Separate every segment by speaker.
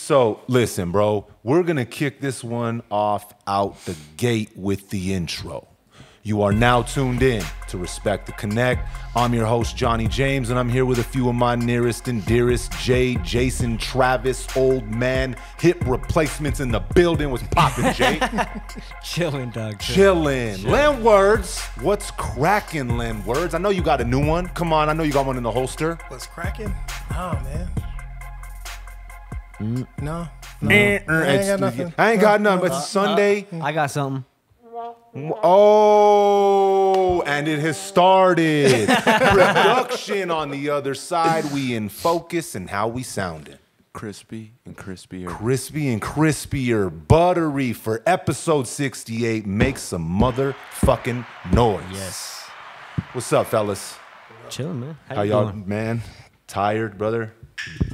Speaker 1: So listen, bro, we're going to kick this one off out the gate with the intro. You are now tuned in to Respect the Connect. I'm your host, Johnny James, and I'm here with a few of my nearest and dearest. Jay, Jason, Travis, old man, hip replacements in the building. What's poppin', Jay?
Speaker 2: Chilling, dog.
Speaker 1: Chilling. Lenwords, what's cracking, Lenwords? I know you got a new one. Come on, I know you got one in the holster.
Speaker 3: What's cracking? Oh, man. No.
Speaker 1: I ain't got nothing. I ain't got nothing, but it's Sunday.
Speaker 2: I got something.
Speaker 1: Oh, and it has started. Production on the other side. We in focus and how we sounding.
Speaker 4: Crispy and crispier.
Speaker 1: Crispy and crispier. Buttery for episode 68. Make some motherfucking noise.
Speaker 2: Yes.
Speaker 1: What's up, fellas?
Speaker 2: Chilling, man.
Speaker 1: How
Speaker 2: you
Speaker 1: y'all,
Speaker 2: doing?
Speaker 1: man? Tired, brother?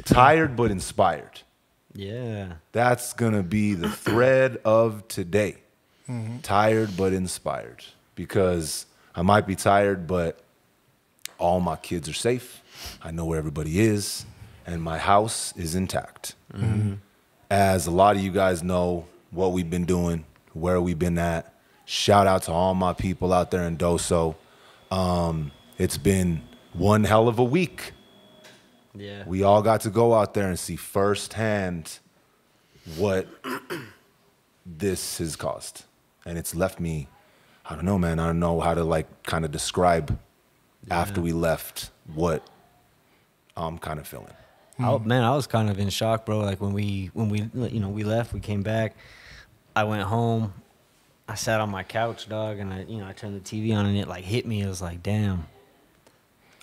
Speaker 1: Tired but inspired.
Speaker 2: Yeah.
Speaker 1: That's going to be the thread of today. Tired but inspired, because I might be tired, but all my kids are safe. I know where everybody is, and my house is intact. As a lot of you guys know what we've been doing, where we've been at. Shout out to all my people out there in Doso. It's been one hell of a week.
Speaker 2: Yeah.
Speaker 1: We all got to go out there and see firsthand what this has caused. And it's left me, I don't know, man. I don't know how to like kind of describe after we left what I'm kind of feeling.
Speaker 2: Man, I was kind of in shock, bro. Like when we we left, we came back. I went home. I sat on my couch, dog, and I turned the TV on and it like hit me. It was like, damn,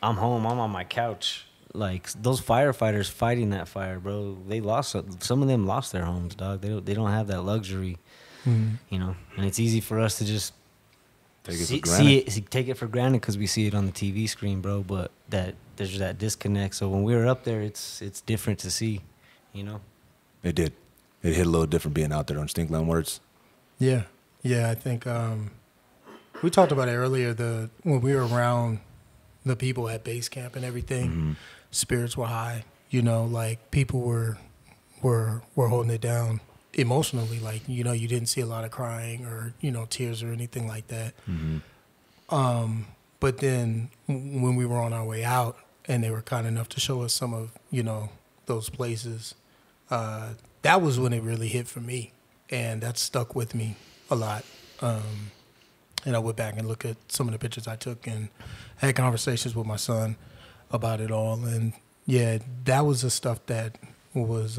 Speaker 2: I'm home. I'm on my couch. Like those firefighters fighting that fire, bro. They lost. Some of them lost their homes, dog. They don't have that luxury. You know, and it's easy for us to just take it for granted because we see it on the TV screen, bro. But there's that disconnect. So when we were up there, it's different to see, you know.
Speaker 1: It did. It hit a little different being out there on Stink Lenwords.
Speaker 3: Yeah. I think we talked about it earlier. When we were around the people at base camp and everything, spirits were high. You know, like people were holding it down. Emotionally, like, you didn't see a lot of crying or, tears or anything like that. But then when we were on our way out and they were kind enough to show us some of, those places, that was when it really hit for me. And that stuck with me a lot. And I went back and looked at some of the pictures I took and had conversations with my son about it all. And yeah, that was the stuff that was...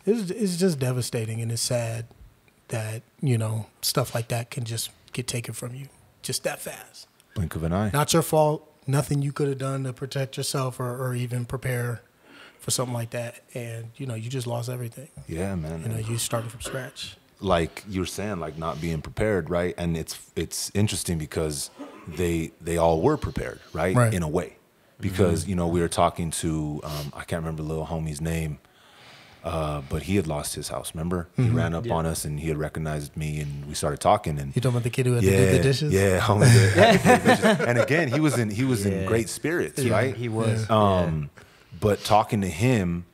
Speaker 3: It's just devastating, and it's sad that, stuff like that can just get taken from you just that fast.
Speaker 1: Blink of an eye.
Speaker 3: Not your fault. Nothing you could have done to protect yourself or even prepare for something like that. And, you just lost everything.
Speaker 1: Yeah, man.
Speaker 3: You started from scratch.
Speaker 1: Like you were saying, like not being prepared, right? And it's interesting because they all were prepared, right? In a way. Because, we were talking to, I can't remember the little homie's name, but he had lost his house, remember? He ran up on us and he had recognized me and we started talking. And
Speaker 3: you talking about the kid who had to do the dishes?
Speaker 1: Yeah, homie had to do the dishes. And again, he was in great spirits, right?
Speaker 2: He was.
Speaker 1: But talking to him,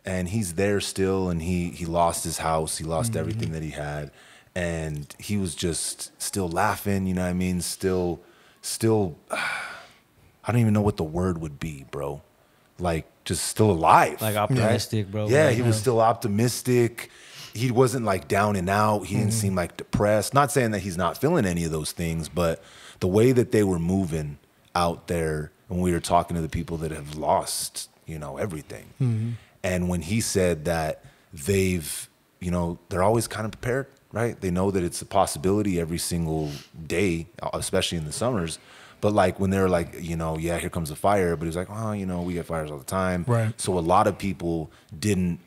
Speaker 1: and he's there still, and he lost his house, he lost everything that he had, and he was just still laughing, you know what I mean? Still, I don't even know what the word would be, bro. Like, just still alive.
Speaker 2: Like optimistic, bro.
Speaker 1: Yeah, he was still optimistic. He wasn't like down and out. He didn't seem like depressed. Not saying that he's not feeling any of those things, but the way that they were moving out there when we were talking to the people that have lost, everything. And when he said that they've, they're always kind of prepared, right? They know that it's a possibility every single day, especially in the summers. But like when they're like, yeah, here comes a fire. But he's like, oh, we get fires all the time.
Speaker 3: Right.
Speaker 1: So a lot of people didn't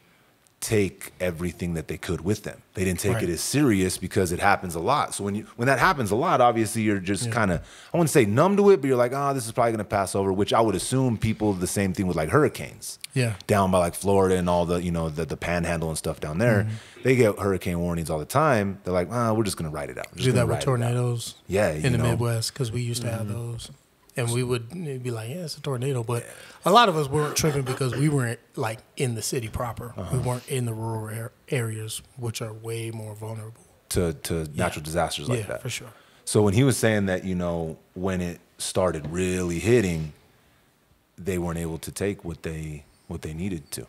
Speaker 1: take everything that they could with them. They didn't take it as serious because it happens a lot. So when that happens a lot, obviously you're just kind of, I wouldn't say numb to it, but you're like, oh, this is probably going to pass over, which I would assume people, the same thing with like hurricanes. Yeah. Down by like Florida and all the, the panhandle and stuff down there. They get hurricane warnings all the time. They're like, we're just going to ride it out.
Speaker 3: Do that with tornadoes
Speaker 1: in
Speaker 3: the Midwest because we used to have those. And we would be like, yeah, it's a tornado. But a lot of us weren't tripping because we weren't like in the city proper. We weren't in the rural areas, which are way more vulnerable
Speaker 1: to natural disasters like that.
Speaker 3: Yeah, for sure.
Speaker 1: So when he was saying that, you know, when it started really hitting, they weren't able to take what they needed to,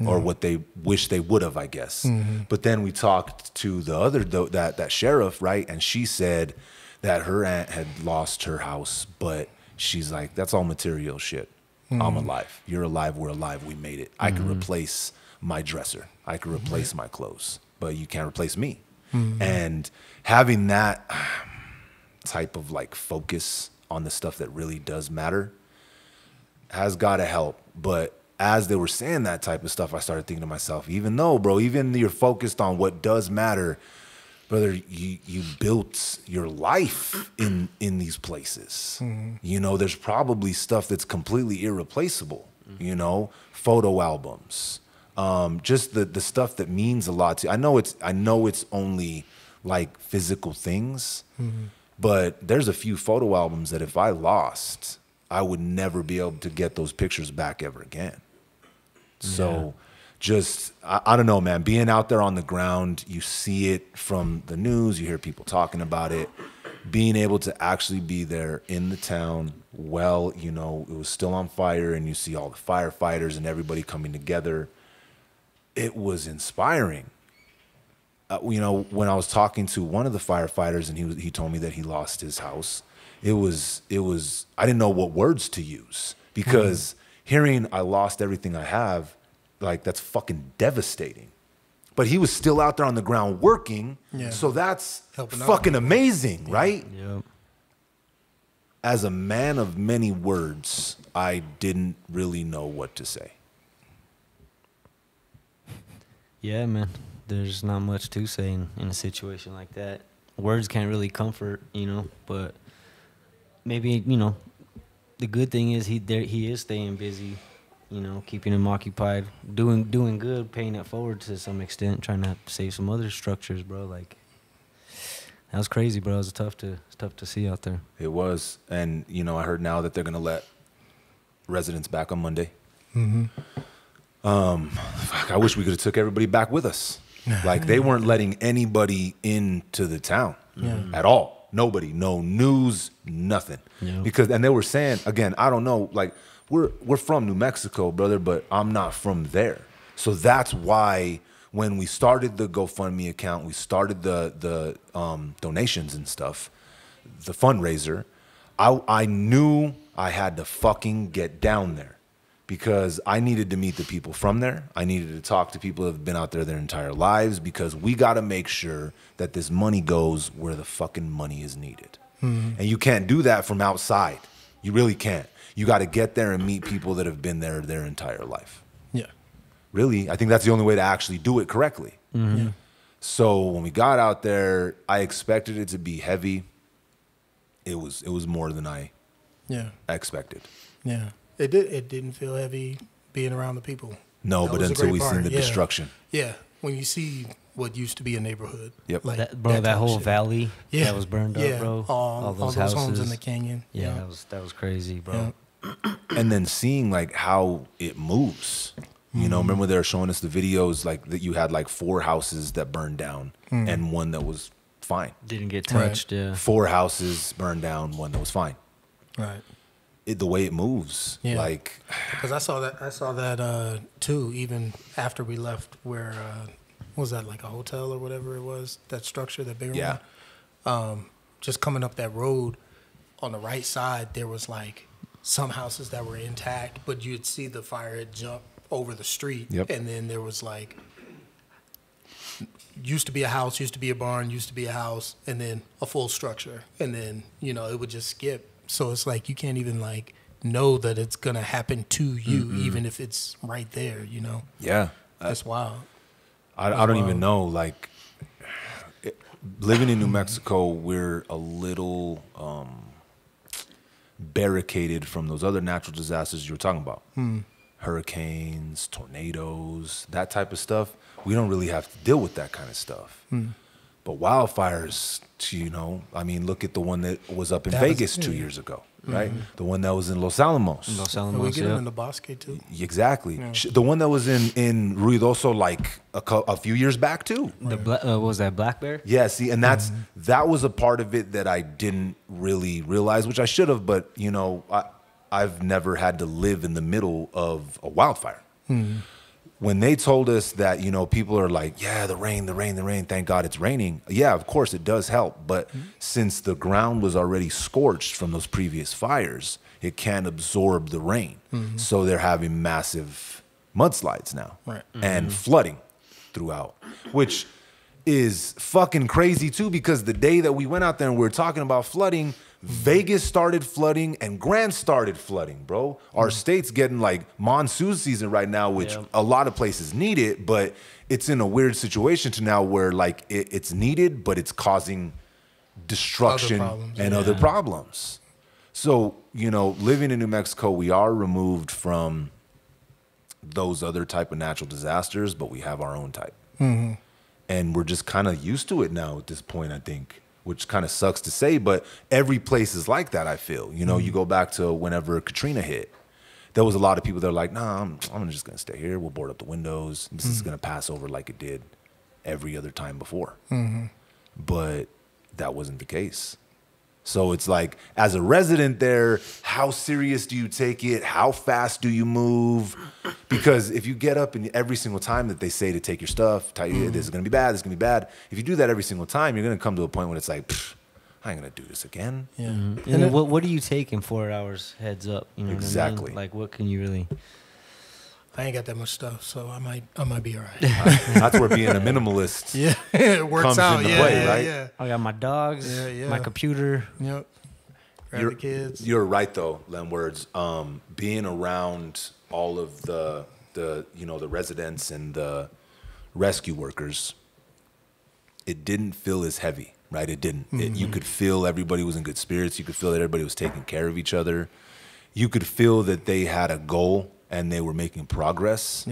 Speaker 1: or what they wish they would have, I guess. But then we talked to the other that sheriff, right? And she said that her aunt had lost her house, but she's like, that's all material shit. I'm alive. You're alive. We're alive. We made it. I could replace my dresser. I could replace my clothes, but you can't replace me. And having that type of like focus on the stuff that really does matter has got to help. But as they were saying that type of stuff, I started thinking to myself, even though, bro, even you're focused on what does matter, brother, you built your life in these places. You know, there's probably stuff that's completely irreplaceable, you know, photo albums, just the stuff that means a lot to you. I know it's only like physical things, but there's a few photo albums that if I lost, I would never be able to get those pictures back ever again. So just, I don't know, man, being out there on the ground, you see it from the news, you hear people talking about it, being able to actually be there in the town, well, you know, it was still on fire and you see all the firefighters and everybody coming together. It was inspiring. You know, when I was talking to one of the firefighters and he told me that he lost his house, it was I didn't know what words to use, because hearing I lost everything I have, like, that's fucking devastating. But he was still out there on the ground working, so that's fucking amazing, right?
Speaker 2: Yep.
Speaker 1: As a man of many words, I didn't really know what to say.
Speaker 2: Yeah, man. There's not much to say in a situation like that. Words can't really comfort, you know, but maybe, you know, the good thing is he is staying busy, you know, keeping him occupied, doing good, paying it forward to some extent, trying to save some other structures, bro. Like, that was crazy, bro. It was tough to see out there.
Speaker 1: It was. And, you know, I heard now that they're going to let residents back on Monday. Fuck, I wish we could have took everybody back with us. Like, they weren't letting anybody into the town at all. Nobody, no news, nothing. Because, and they were saying, again, I don't know, like, we're from New Mexico, brother, but I'm not from there. So that's why when we started the GoFundMe account, we started the donations and stuff, the fundraiser, I knew I had to fucking get down there, because I needed to meet the people from there. I needed to talk to people that have been out there their entire lives, because we got to make sure that this money goes where the fucking money is needed. And you can't do that from outside. You really can't. You got to get there and meet people that have been there their entire life. Yeah. Really, I think that's the only way to actually do it correctly. So when we got out there, I expected it to be heavy. It was more than I expected.
Speaker 3: Yeah. It didn't feel heavy being around the people.
Speaker 1: No, but until we seen the destruction.
Speaker 3: Yeah, when you see what used to be a neighborhood.
Speaker 1: Yep.
Speaker 3: Like
Speaker 2: that whole valley that was burned up, bro.
Speaker 3: All those homes in the canyon.
Speaker 2: Yeah, that was crazy, bro.
Speaker 1: And then seeing like how it moves. You know, remember they were showing us the videos like that you had like 4 houses that burned down and one that was fine.
Speaker 2: Didn't get touched,
Speaker 1: 4 houses burned down, one that was fine.
Speaker 3: Right.
Speaker 1: The way it moves, like,
Speaker 3: because I saw that too. Even after we left, where was that, like a hotel or whatever it was? That structure, that bigger one. Just coming up that road, on the right side, there was like some houses that were intact, but you'd see the fire had jumped over the street, and then there was like used to be a house, used to be a barn, used to be a house, and then a full structure, and then it would just skip. So it's like you can't even like know that it's gonna happen to you, even if it's right there. Yeah, that's wild.
Speaker 1: I don't even know. Like, living in New Mexico, we're a little barricaded from those other natural disasters you were talking about. Hurricanes, tornadoes, that type of stuff. We don't really have to deal with that kind of stuff. But wildfires, I mean, look at the one that was up in Vegas 2 years ago. right? The one that was in Los Alamos.
Speaker 2: Los
Speaker 3: And we
Speaker 2: Alamos,
Speaker 3: get them
Speaker 2: yeah.
Speaker 3: in the Bosque too.
Speaker 1: Exactly. The one that was in Ruidoso like a few years back too.
Speaker 2: What was that, Black Bear?
Speaker 1: Yeah, see, and that was a part of it that I didn't really realize, which I should have, but you know, I've never had to live in the middle of a wildfire. When they told us that, you know, people are like, yeah, the rain, thank God it's raining. Yeah, of course it does help. But since the ground was already scorched from those previous fires, it can't absorb the rain. So they're having massive mudslides now and flooding throughout, which is fucking crazy too, because the day that we went out there and we were talking about flooding, Vegas started flooding and Grant started flooding, bro. Our state's getting like monsoon season right now, which a lot of places need it, but it's in a weird situation to now where like it's needed, but it's causing destruction and other problems. So, you know, living in New Mexico, we are removed from those other type of natural disasters, but we have our own type. And we're just kind of used to it now at this point, I think, which kind of sucks to say, but every place is like that, I feel. You know, you go back to whenever Katrina hit, there was a lot of people that are like, nah, I'm just going to stay here. We'll board up the windows. This is going to pass over like it did every other time before. But that wasn't the case. So it's like, as a resident there, how serious do you take it? How fast do you move? Because if you get up and every single time that they say to take your stuff, tell you this is going to be bad, this is going to be bad. If you do that every single time, you're going to come to a point when it's like, I ain't going to do this again.
Speaker 2: And then what do you take in 4 hours heads up? You know
Speaker 1: Exactly.
Speaker 2: what I mean? Like, what can you really...
Speaker 3: I ain't got that much stuff, so I might be all right.
Speaker 1: That's where being a minimalist
Speaker 3: it works
Speaker 1: comes
Speaker 3: out.
Speaker 1: into play, right?
Speaker 2: I got my dogs, my computer.
Speaker 3: Grab the kids.
Speaker 1: You're right though, Lenwords. Being around all of the you know, the residents and the rescue workers, it didn't feel as heavy, right? It didn't. You could feel everybody was in good spirits. You could feel that everybody was taking care of each other. You could feel that they had a goal and they were making progress.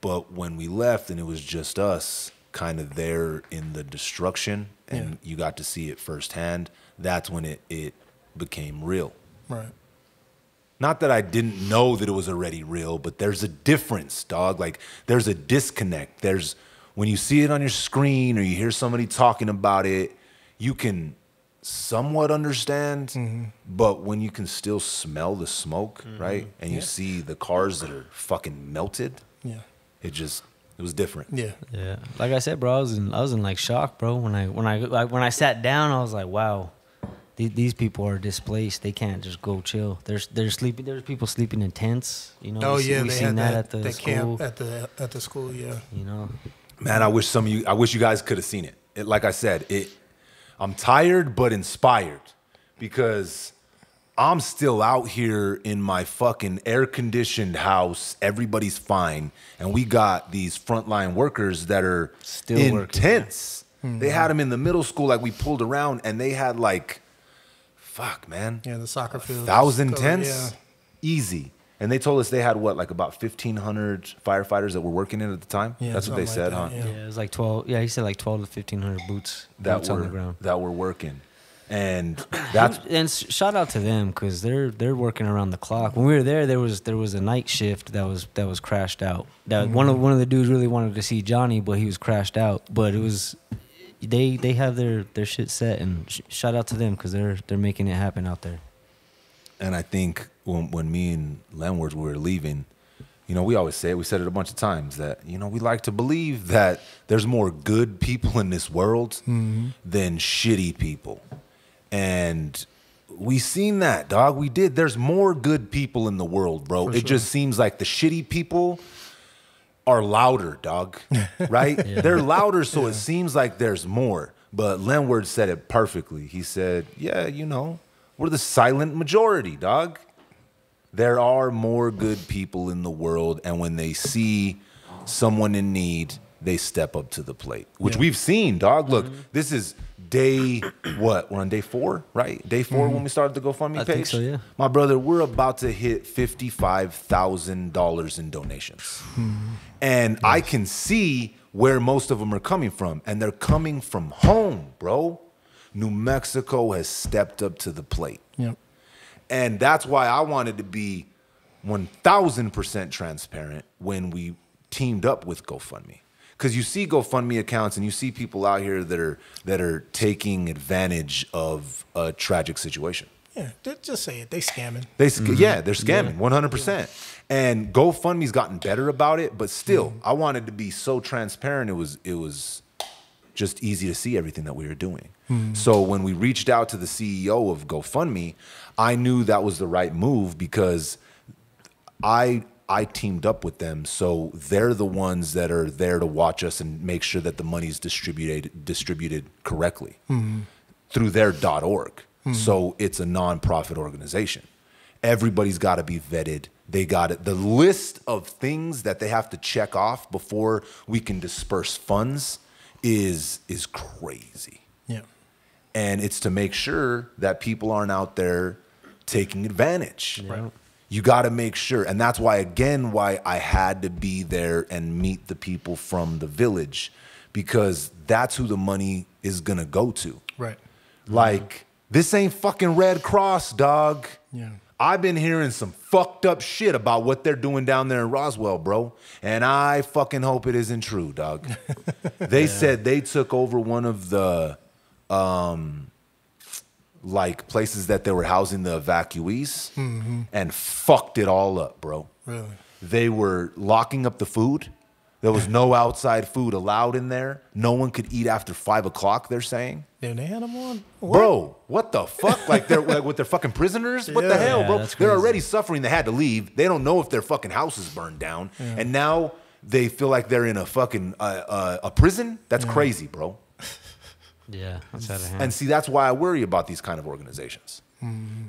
Speaker 1: But when we left and it was just us kind of there in the destruction and you got to see it firsthand, that's when it became real.
Speaker 3: Right.
Speaker 1: Not that I didn't know that it was already real, but there's a difference, dog. Like there's a disconnect. There's when you see it on your screen or you hear somebody talking about it, you can somewhat understand, but when you can still smell the smoke, right? And you see the cars that are fucking melted, it was different.
Speaker 2: Yeah. Like I said, bro, I was in like shock, bro. When I sat down, I was like, wow, these people are displaced. They can't just go chill. They're sleeping. There's people sleeping in tents. You know.
Speaker 3: They
Speaker 2: seen
Speaker 3: had
Speaker 2: that at the school.
Speaker 3: camp at the school. Yeah.
Speaker 2: You know.
Speaker 1: Man, I wish you guys could have seen it. Like I said, I'm tired but inspired because I'm still out here in my fucking air-conditioned house. Everybody's fine. And we got these frontline workers that are
Speaker 2: still
Speaker 1: intense. They had them in the middle school, like we pulled around, and they had like, fuck, man.
Speaker 3: Yeah, the soccer field.
Speaker 1: 1,000 tents? Easy. And they told us they had what, like about 1,500 firefighters that were working in at the time?
Speaker 3: Yeah,
Speaker 1: that's what they said,
Speaker 3: like
Speaker 1: huh?
Speaker 3: that,
Speaker 2: Yeah, it was like 12. Yeah, he said like 12 to 1,500 boots on the ground
Speaker 1: that were working. And that's
Speaker 2: and shout out to them because they're working around the clock. When we were there was a night shift that was crashed out. That one of the dudes really wanted to see Johnny, but he was crashed out. But it was they have their shit set, and shout out to them because they're making it happen out there.
Speaker 1: And I think when me and Lenwords were leaving, you know, we always say it, we said it a bunch of times, that, you know, we like to believe that there's more good people in this world than shitty people. And we seen that, dog. We did. There's more good people in the world, bro. It just seems like the shitty people are louder, dog. Right? They're louder, so it seems like there's more. But Lenwords said it perfectly. He said, yeah, you know, we're the silent majority, dog. There are more good people in the world, and when they see someone in need, they step up to the plate, which we've seen, dog. Look, this is day, what? We're on day 4, right? Day 4 when we started the GoFundMe page?
Speaker 2: I think so, yeah.
Speaker 1: My brother, we're about to hit $55,000 in donations. And I can see where most of them are coming from, and they're coming from home, bro. New Mexico has stepped up to the plate.
Speaker 3: Yep.
Speaker 1: And that's why I wanted to be 1,000% transparent when we teamed up with GoFundMe. Because you see GoFundMe accounts and you see people out here that are taking advantage of a tragic situation.
Speaker 3: Yeah, just say it. They scamming.
Speaker 1: Yeah, they're scamming 100%. And GoFundMe's gotten better about it, but still, I wanted to be so transparent. It was just easy to see everything that we were doing. So when we reached out to the CEO of GoFundMe, I knew that was the right move because I teamed up with them, so they're the ones that are there to watch us and make sure that the money's distributed correctly through their .org. So it's a nonprofit organization. Everybody's got to be vetted. They got it. The list of things that they have to check off before we can disperse funds is crazy.
Speaker 3: Yeah.
Speaker 1: And it's to make sure that people aren't out there taking advantage.
Speaker 3: Right.
Speaker 1: You got to make sure. And that's why I had to be there and meet the people from the village, because that's who the money is going to go to.
Speaker 3: Right.
Speaker 1: Like, this ain't fucking Red Cross, dog.
Speaker 3: Yeah.
Speaker 1: I've been hearing some fucked up shit about what they're doing down there in Roswell, bro. And I fucking hope it isn't true, dog. They said they took over one of the like places that they were housing the evacuees and fucked it all up, bro.
Speaker 3: Really?
Speaker 1: They were locking up the food. There was no outside food allowed in there. No one could eat after 5 o'clock, they're saying.
Speaker 3: Then they had them on? What?
Speaker 1: Bro, what the fuck? Like they're like with their fucking prisoners? What the hell, bro?
Speaker 2: that's
Speaker 1: They're
Speaker 2: crazy.
Speaker 1: already suffering. They had to leave. They don't know if their fucking house is burned down. And now they feel like they're in a fucking a prison? That's crazy, bro.
Speaker 2: Yeah, that's out of hand.
Speaker 1: And see, that's why I worry about these kind of organizations.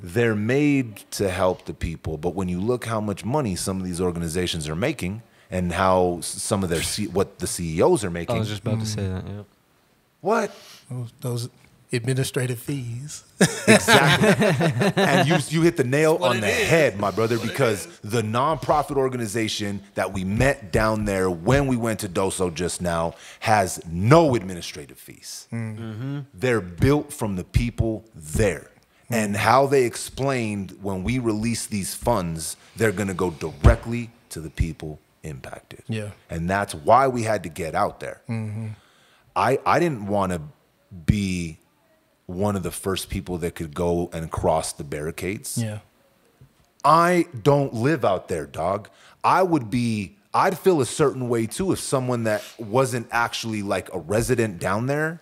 Speaker 1: They're made to help the people, but when you look how much money some of these organizations are making and how some of their what the CEOs are making.
Speaker 2: I was just about to say that. Yep.
Speaker 1: What?
Speaker 3: Those administrative fees.
Speaker 1: Exactly. And you hit the nail on the head, my brother, because the nonprofit organization that we met down there when we went to Doso just now has no administrative fees. They're built from the people there. And how they explained when we release these funds, they're going to go directly to the people impacted.
Speaker 3: Yeah.
Speaker 1: And that's why we had to get out there. I didn't want to be one of the first people that could go and cross the barricades.
Speaker 3: Yeah.
Speaker 1: I don't live out there, dog. I'd feel a certain way too if someone that wasn't actually like a resident down there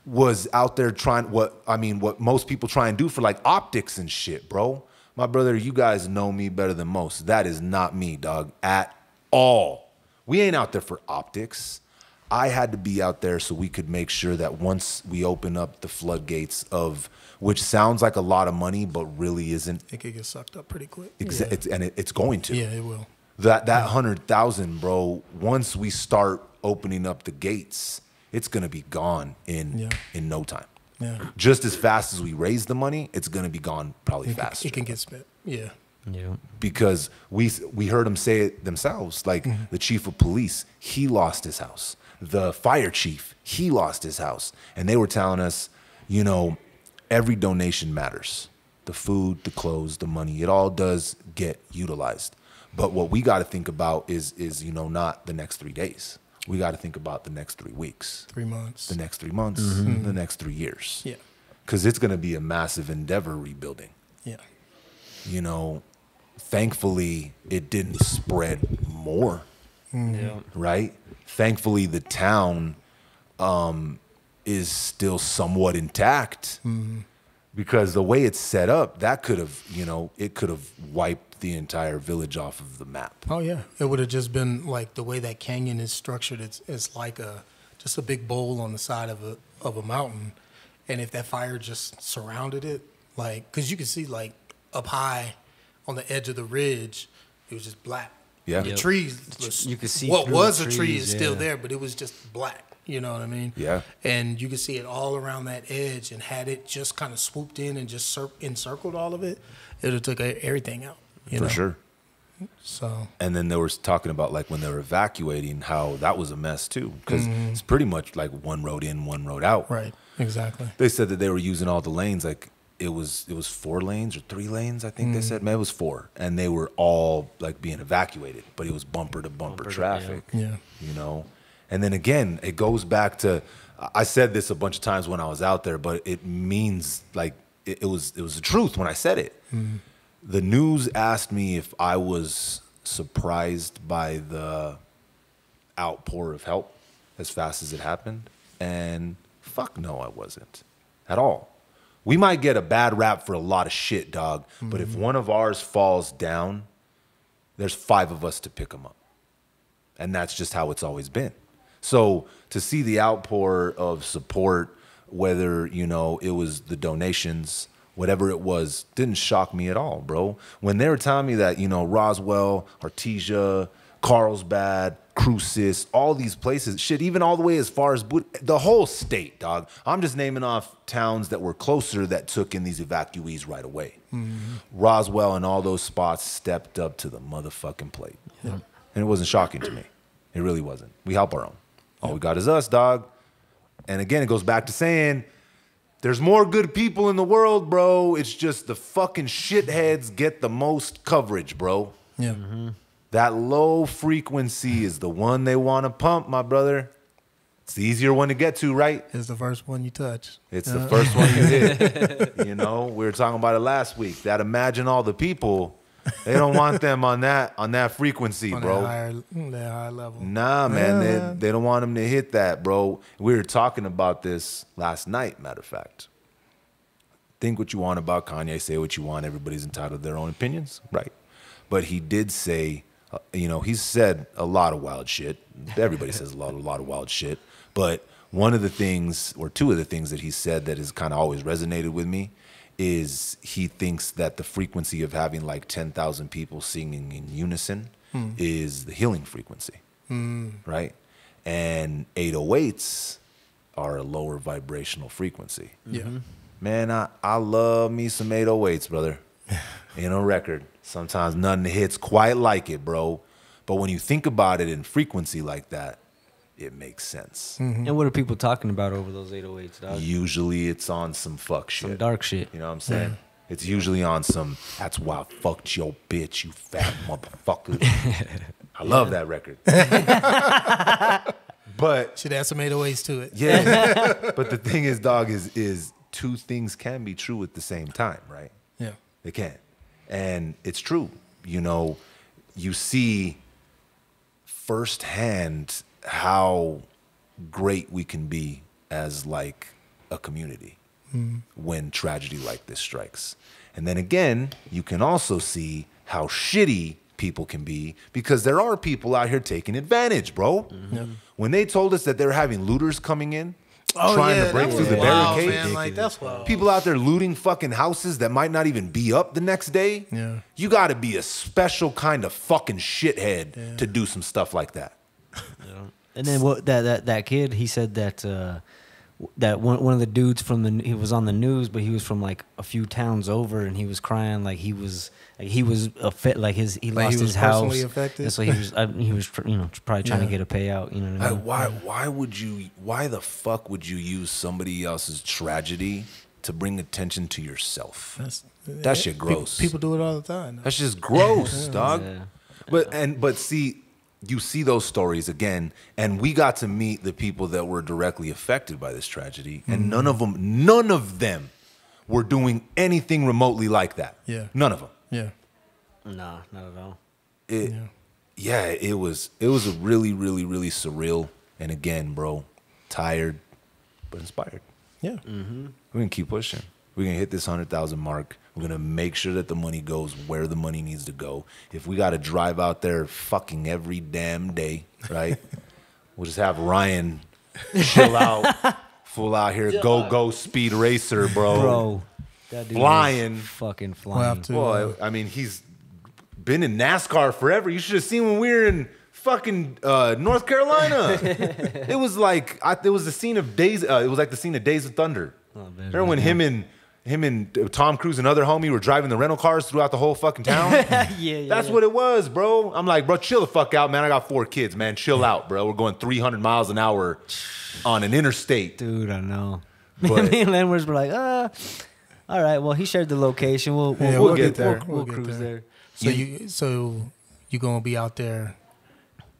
Speaker 1: was out there trying what most people try and do for like optics and shit, bro. My brother, you guys know me better than most. That is not me, dog, at all. We ain't out there for optics. I had to be out there so we could make sure that once we open up the floodgates of, which sounds like a lot of money, but really isn't.
Speaker 3: It could get sucked up pretty quick.
Speaker 1: It's going to.
Speaker 3: Yeah, it will.
Speaker 1: That 100,000, bro, once we start opening up the gates, it's going to be gone in no time.
Speaker 3: Yeah.
Speaker 1: Just as fast as we raise the money, it's going to be gone probably faster.
Speaker 3: It can get spent. Yeah.
Speaker 2: Yeah.
Speaker 1: Because we heard them say it themselves, like the chief of police, he lost his house. The fire chief, he lost his house. And they were telling us, you know, every donation matters. The food, the clothes, the money, it all does get utilized. But what we got to think about is you know, not the next 3 days. We got to think about the next 3 weeks.
Speaker 3: 3 months.
Speaker 1: The next 3 months, the next 3 years.
Speaker 3: Yeah.
Speaker 1: Because it's going to be a massive endeavor rebuilding.
Speaker 3: Yeah.
Speaker 1: You know, thankfully, it didn't spread more.
Speaker 2: Yeah.
Speaker 1: Right? Thankfully, the town is still somewhat intact. Because the way it's set up, that could have, you know, it could have wiped the entire village off of the map.
Speaker 3: Oh yeah, it would have just been like the way that canyon is structured. It's like just a big bowl on the side of a mountain, and if that fire just surrounded it, like, because you can see like up high on the edge of the ridge, it was just black.
Speaker 1: Yeah.
Speaker 3: The
Speaker 2: Yep.
Speaker 3: trees,
Speaker 2: You could see
Speaker 3: what
Speaker 2: through
Speaker 3: was
Speaker 2: the
Speaker 3: a tree
Speaker 2: trees,
Speaker 3: is still
Speaker 2: yeah.
Speaker 3: there, but it was just black. You know what I mean?
Speaker 1: Yeah.
Speaker 3: And you could see it all around that edge, and had it just kind of swooped in and just encircled all of it, it would have took everything out. You know?
Speaker 1: For sure.
Speaker 3: So
Speaker 1: And then they were talking about like when they were evacuating, how that was a mess too. Because it's pretty much like one road in, one road out.
Speaker 3: right, exactly.
Speaker 1: They said that they were using all the lanes. Like it was 4 lanes or 3 lanes, I think they said. Maybe it was 4, and they were all like being evacuated, but it was bumper to bumper traffic.
Speaker 3: Yeah.
Speaker 1: You know, and then again, it goes back to, I said this a bunch of times when I was out there, but it means like it was the truth when I said it. The news asked me if I was surprised by the outpour of help as fast as it happened, and fuck no, I wasn't at all. We might get a bad rap for a lot of shit, dog, but if one of ours falls down, there's 5 of us to pick them up. And that's just how it's always been. So to see the outpour of support, whether, you know, it was the donations, whatever it was, didn't shock me at all, bro. When they were telling me that, you know, Roswell, Artesia, Carlsbad, Crucis, all these places, shit, even all the way as far as the whole state, dog. I'm just naming off towns that were closer that took in these evacuees right away. Roswell and all those spots stepped up to the motherfucking plate. And it wasn't shocking to me. It really wasn't. We help our own. All we got is us, dog. And again, it goes back to saying, there's more good people in the world, bro. It's just the fucking shitheads get the most coverage, bro.
Speaker 3: Yeah.
Speaker 1: That low frequency is the one they want to pump, my brother. It's the easier one to get to, right?
Speaker 3: It's the first one you touch.
Speaker 1: It's the first one you hit. You know, we were talking about it last week. That imagine all the people, they don't want them on that frequency,
Speaker 3: On
Speaker 1: bro.
Speaker 3: that higher level.
Speaker 1: Nah, man, they don't want them to hit that, bro. We were talking about this last night, matter of fact. Think what you want about Kanye, say what you want. Everybody's entitled to their own opinions, right? But he did say, you know, he's said a lot of wild shit. Everybody says a lot of wild shit. But one of the things, or 2 of the things that he said that has kind of always resonated with me is he thinks that the frequency of having like 10,000 people singing in unison is the healing frequency, right? And 808s are a lower vibrational frequency.
Speaker 3: Yeah.
Speaker 1: Man, I love me some 808s, brother. In a record. Sometimes nothing hits quite like it, bro. But when you think about it in frequency like that, it makes sense.
Speaker 2: And what are people talking about over those 808s, dog?
Speaker 1: Usually it's on some fuck shit.
Speaker 2: Some dark shit.
Speaker 1: You know what I'm saying? It's usually on some, that's why I fucked your bitch, you fat motherfucker. I love that record. But
Speaker 3: Should add some 808s to it.
Speaker 1: yeah. But the thing is, dog, is 2 things can be true at the same time, right?
Speaker 3: Yeah.
Speaker 1: They can. And it's true. You know, you see firsthand how great we can be as like a community when tragedy like this strikes. And then again, you can also see how shitty people can be because there are people out here taking advantage, bro. When they told us that they were having looters coming in, trying to break through the barricade.
Speaker 3: Man, like, that's wild.
Speaker 1: People out there looting fucking houses that might not even be up the next day.
Speaker 3: Yeah.
Speaker 1: You got to be a special kind of fucking shithead to do some stuff like that.
Speaker 2: And then what that kid, he said that that one of the dudes he was on the news, but he was from like a few towns over, and he was crying like he was he lost his house.
Speaker 3: Personally affected?
Speaker 2: And so he was probably trying to get a payout. You know what I mean?
Speaker 1: Why the fuck would you use somebody else's tragedy to bring attention to yourself? That shit gross.
Speaker 3: People do it all the time.
Speaker 1: That's just gross, dog.
Speaker 2: Yeah.
Speaker 1: But see, you see those stories again, and we got to meet the people that were directly affected by this tragedy, and none of them were doing anything remotely like that.
Speaker 3: Yeah.
Speaker 1: None of them.
Speaker 3: Yeah.
Speaker 2: Nah, not at all.
Speaker 1: It was a really, really, really surreal, and again, bro, tired but inspired.
Speaker 3: Yeah.
Speaker 1: We're gonna keep pushing. We're gonna hit this 100,000 mark. We're gonna make sure that the money goes where the money needs to go. If we gotta drive out there fucking every damn day, right? We'll just have Ryan chill out, full out here, go speed racer, bro.
Speaker 2: That dude
Speaker 1: Flying.
Speaker 2: is fucking
Speaker 3: We'll have
Speaker 2: flying.
Speaker 3: to.
Speaker 1: Well, I mean, he's been in NASCAR forever. You should have seen when we were in fucking North Carolina. It was like it was the scene of Days. It was like the scene of Days of Thunder. Remember when him and Tom Cruise and other homie were driving the rental cars throughout the whole fucking town? That's what it was, bro. I'm like, bro, chill the fuck out, man. I got 4 kids, man. Chill out, bro. We're going 300 miles an hour on an interstate.
Speaker 2: Dude, I know.
Speaker 1: But-
Speaker 2: Me and Lenwords were like, All right. Well, he shared the location.
Speaker 3: We'll get there.
Speaker 2: We'll
Speaker 3: We'll get
Speaker 2: cruise
Speaker 3: there.
Speaker 2: there.
Speaker 3: So you gonna be out there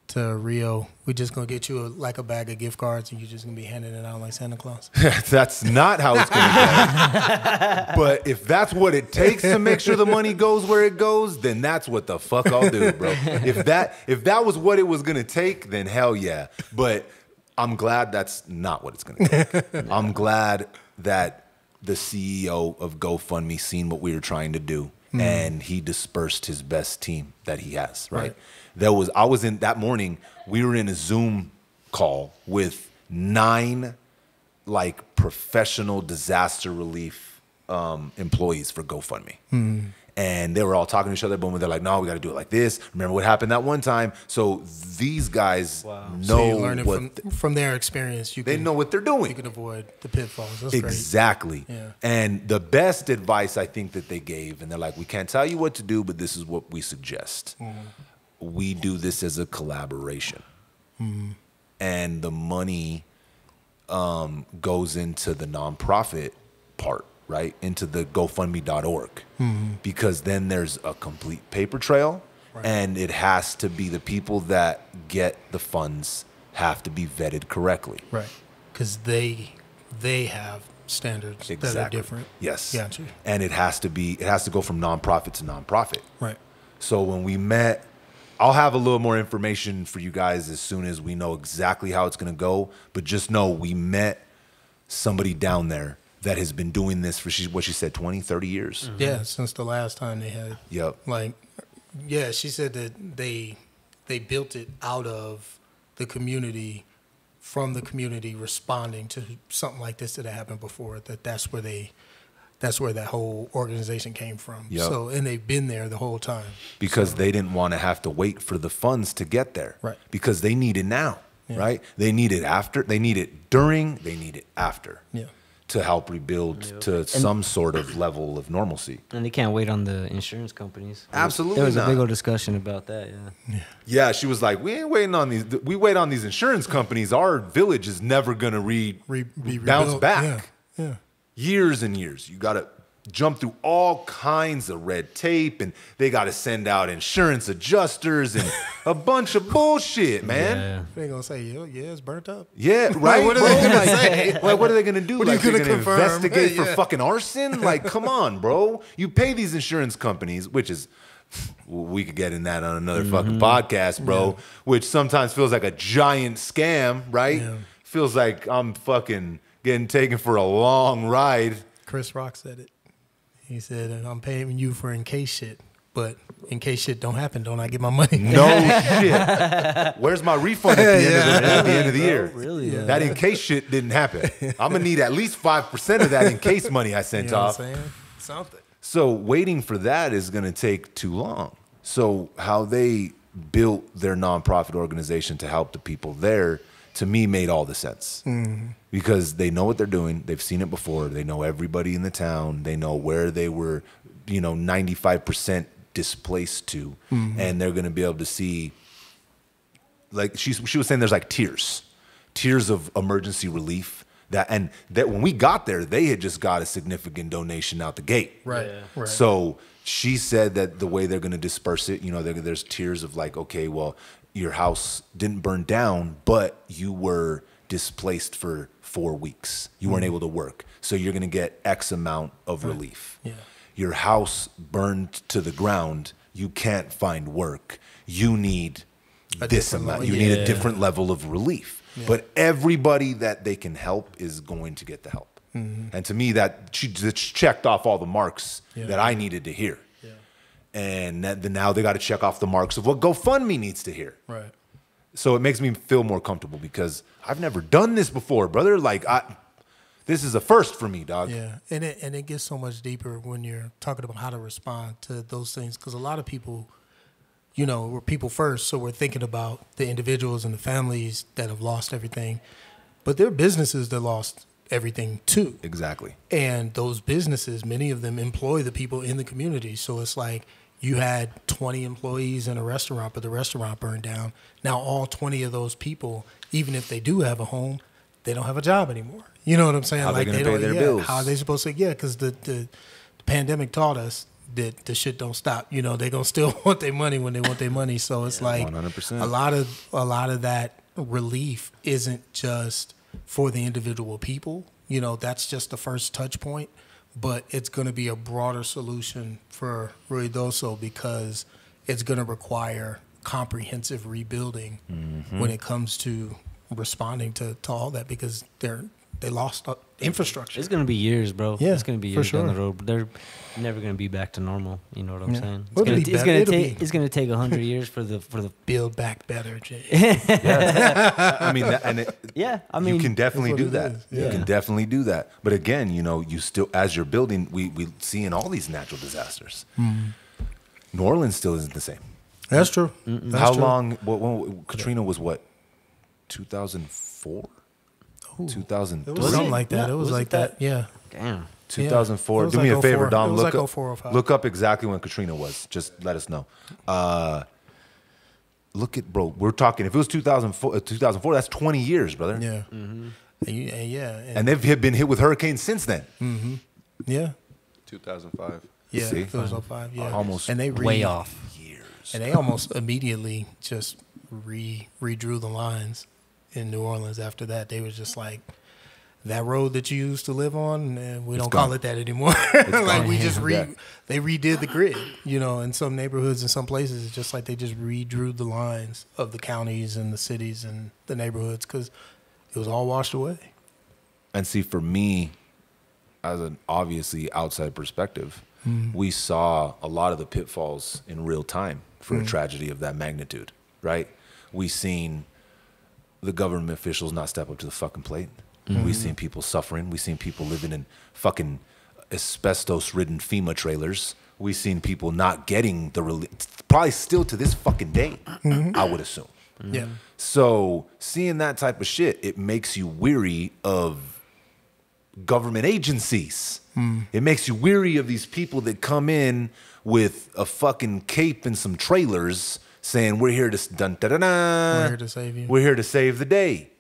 Speaker 3: to Rio? We just gonna get you a bag of gift cards, and you're just gonna be handing it out like Santa Claus.
Speaker 1: That's not how it's going to go. But if that's what it takes to make sure the money goes where it goes, then that's what the fuck I'll do, bro. If that was what it was going to take, then hell yeah. But I'm glad that's not what it's going to take. I'm glad that the CEO of GoFundMe seen what we were trying to do, and he dispersed his best team that he has, right? I was in that morning, we were in a Zoom call with 9 professional disaster relief employees for GoFundMe. And they were all talking to each other, but they're like, no, we got to do it like this. Remember what happened that one time? So these guys know
Speaker 3: so you're learning from their experience. They
Speaker 1: know what they're doing.
Speaker 3: You can avoid the pitfalls. That's
Speaker 1: exactly.
Speaker 3: Great. Yeah.
Speaker 1: And the best advice I think that they gave, and they're like, we can't tell you what to do, but this is what we suggest. We do this as a collaboration. And the money goes into the nonprofit part, right? Into the GoFundMe.org. Because then there's a complete paper trail, and it has to be the people that get the funds have to be vetted correctly.
Speaker 3: Right. Because they have standards that are different.
Speaker 1: Yes.
Speaker 3: Gotcha.
Speaker 1: And it has to go from nonprofit to nonprofit.
Speaker 3: Right.
Speaker 1: So when we met, I'll have a little more information for you guys as soon as we know exactly how it's going to go. But just know we met somebody down there that has been doing this for, what she said, 20, 30 years.
Speaker 3: Yeah, since the last time they had.
Speaker 1: Yep.
Speaker 3: She said that they built it out of the community, from the community responding to something like this that had happened before. That's where that whole organization came from.
Speaker 1: Yep.
Speaker 3: So, and they've been there the whole time.
Speaker 1: Because they didn't want to have to wait for the funds to get there.
Speaker 3: Right.
Speaker 1: Because they need it now, right? They need it after, they need it during, they need it after.
Speaker 3: Yeah.
Speaker 1: To help rebuild to some sort of level of normalcy.
Speaker 2: And they can't wait on the insurance companies.
Speaker 1: Absolutely
Speaker 2: There was
Speaker 1: not.
Speaker 2: a big old discussion about that,
Speaker 1: Yeah, she was like, we ain't waiting on these. We wait on these insurance companies. Our village is never going to bounce back.
Speaker 3: Yeah.
Speaker 1: Years and years. You got to jump through all kinds of red tape, and they got to send out insurance adjusters and a bunch of bullshit, man.
Speaker 3: They're going to say, yeah, it's burnt up.
Speaker 1: Yeah, right.
Speaker 3: What are they going to say?
Speaker 1: What are they going to do?
Speaker 3: What are you
Speaker 1: they're
Speaker 3: gonna
Speaker 1: going to
Speaker 3: confirm?
Speaker 1: investigate for
Speaker 3: Yeah.
Speaker 1: fucking arson? Come on, bro. You pay these insurance companies, which is, we could get in that on another fucking podcast, bro, which sometimes feels like a giant scam, right?
Speaker 3: Yeah.
Speaker 1: Feels like I'm fucking getting taken for a long ride.
Speaker 3: Chris Rock said it. He said, I'm paying you for in case shit, but in case shit don't happen, don't I get my money?
Speaker 1: No shit. Where's my refund at the end of the year?
Speaker 2: Really? Yeah.
Speaker 1: That in case shit didn't happen. I'm going to need at least 5% of that in case money I sent off.
Speaker 3: What I'm saying? Something.
Speaker 1: So waiting for that is going to take too long. So how they built their nonprofit organization to help the people there, to me, made all the sense. Because they know what they're doing. They've seen it before. They know everybody in the town. They know where they were, 95% displaced to. And they're going to be able to see, she was saying there's tiers of emergency relief. That when we got there, they had just got a significant donation out the gate.
Speaker 3: Right.
Speaker 2: Yeah.
Speaker 3: Right.
Speaker 1: So she said that the way they're going to disperse it, there's tiers of okay, well, your house didn't burn down, but you were displaced for 4 weeks. You weren't able to work. So you're going to get X amount of relief.
Speaker 3: Yeah.
Speaker 1: Your house burned to the ground. You can't find work. You need this amount. You need a different level of relief. Yeah. But everybody that they can help is going to get the help. And to me, that she just checked off all the marks that I needed to hear. Yeah. And now they got to check off the marks of what GoFundMe needs to hear.
Speaker 3: Right.
Speaker 1: So it makes me feel more comfortable because I've never done this before, brother. This is a first for me, dog.
Speaker 3: Yeah, and it gets so much deeper when you're talking about how to respond to those things, because a lot of people, we're people first, so we're thinking about the individuals and the families that have lost everything, but there are businesses that lost everything too.
Speaker 1: Exactly.
Speaker 3: And those businesses, many of them employ the people in the community, so it's like you had 20 employees in a restaurant, but the restaurant burned down. Now all 20 of those people, even if they do have a home, they don't have a job anymore. You know what I'm saying?
Speaker 1: How
Speaker 3: like
Speaker 1: they gonna
Speaker 3: don't,
Speaker 1: pay their bills?
Speaker 3: How are they supposed to? Yeah, because the pandemic taught us that the shit don't stop. You know, they gonna still want their money when they want their money. So it's like
Speaker 1: 100%.
Speaker 3: a lot of that relief isn't just for the individual people. You know, that's just the first touch point, but it's going to be a broader solution for Ruidoso because it's going to require comprehensive rebuilding when it comes to responding to all that, because they lost infrastructure.
Speaker 2: It's gonna be years, bro.
Speaker 3: Yeah,
Speaker 2: it's gonna be
Speaker 3: for
Speaker 2: years down
Speaker 3: sure.
Speaker 2: the road. They're never gonna be back to normal. You know what I'm saying?
Speaker 3: Well,
Speaker 2: It's gonna take 100 years for the
Speaker 3: build back better, Jay.
Speaker 1: I mean, you can definitely
Speaker 3: that's
Speaker 1: do
Speaker 3: what
Speaker 1: that.
Speaker 3: it is.
Speaker 1: You can definitely do that. But again, you know, you still, as you're building, we see in all these natural disasters. New Orleans still isn't the same.
Speaker 3: That's true.
Speaker 1: How long? When Katrina was what? 2004. 2000.
Speaker 3: It was something like that.
Speaker 2: Yeah,
Speaker 3: it was like that. Yeah.
Speaker 2: damn.
Speaker 1: 2004.
Speaker 3: It was
Speaker 1: Do me
Speaker 3: like
Speaker 1: a favor,
Speaker 3: 04.
Speaker 1: Dom.
Speaker 3: It was
Speaker 1: Look
Speaker 3: like
Speaker 1: up,
Speaker 3: 04 or 05.
Speaker 1: look up exactly when Katrina was. Just let us know. Look at, bro. We're talking. If it was 2004, that's 20 years, brother.
Speaker 3: Yeah.
Speaker 1: And they've been hit with hurricanes since then.
Speaker 3: Yeah.
Speaker 4: 2005.
Speaker 3: Yeah.
Speaker 1: See?
Speaker 3: It was 05. Yeah.
Speaker 1: Almost
Speaker 3: And they
Speaker 2: Way off.
Speaker 1: years.
Speaker 3: And they almost immediately just redrew the lines in New Orleans after that. They was just like, that road that you used to live on, we don't call it that anymore. Like we just they redid the grid, you know, in some neighborhoods and some places. It's just like they just redrew the lines of the counties and the cities and the neighborhoods because it was all washed away.
Speaker 1: And see, for me, as an obviously outside perspective, we saw a lot of the pitfalls in real time for a tragedy of that magnitude, right? We seen the government officials not step up to the fucking plate. We've seen people suffering. We've seen people living in fucking asbestos-ridden FEMA trailers. We've seen people not getting the relief, probably still to this fucking day, I would assume.
Speaker 3: Yeah.
Speaker 1: So seeing that type of shit, it makes you weary of government agencies. It makes you weary of these people that come in with a fucking cape and some trailers saying, we're here to dun, da, da, da.
Speaker 3: We're here to save you.
Speaker 1: We're here to save the day.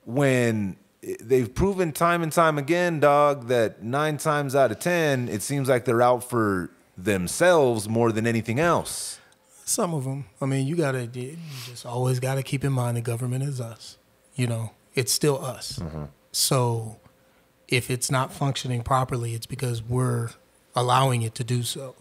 Speaker 1: When they've proven time and time again, dog, that 9 times out of 10, it seems like they're out for themselves more than anything else.
Speaker 3: Some of them. I mean, you just always got to keep in mind the government is us. You know, it's still us. So if it's not functioning properly, it's because we're allowing it to do so.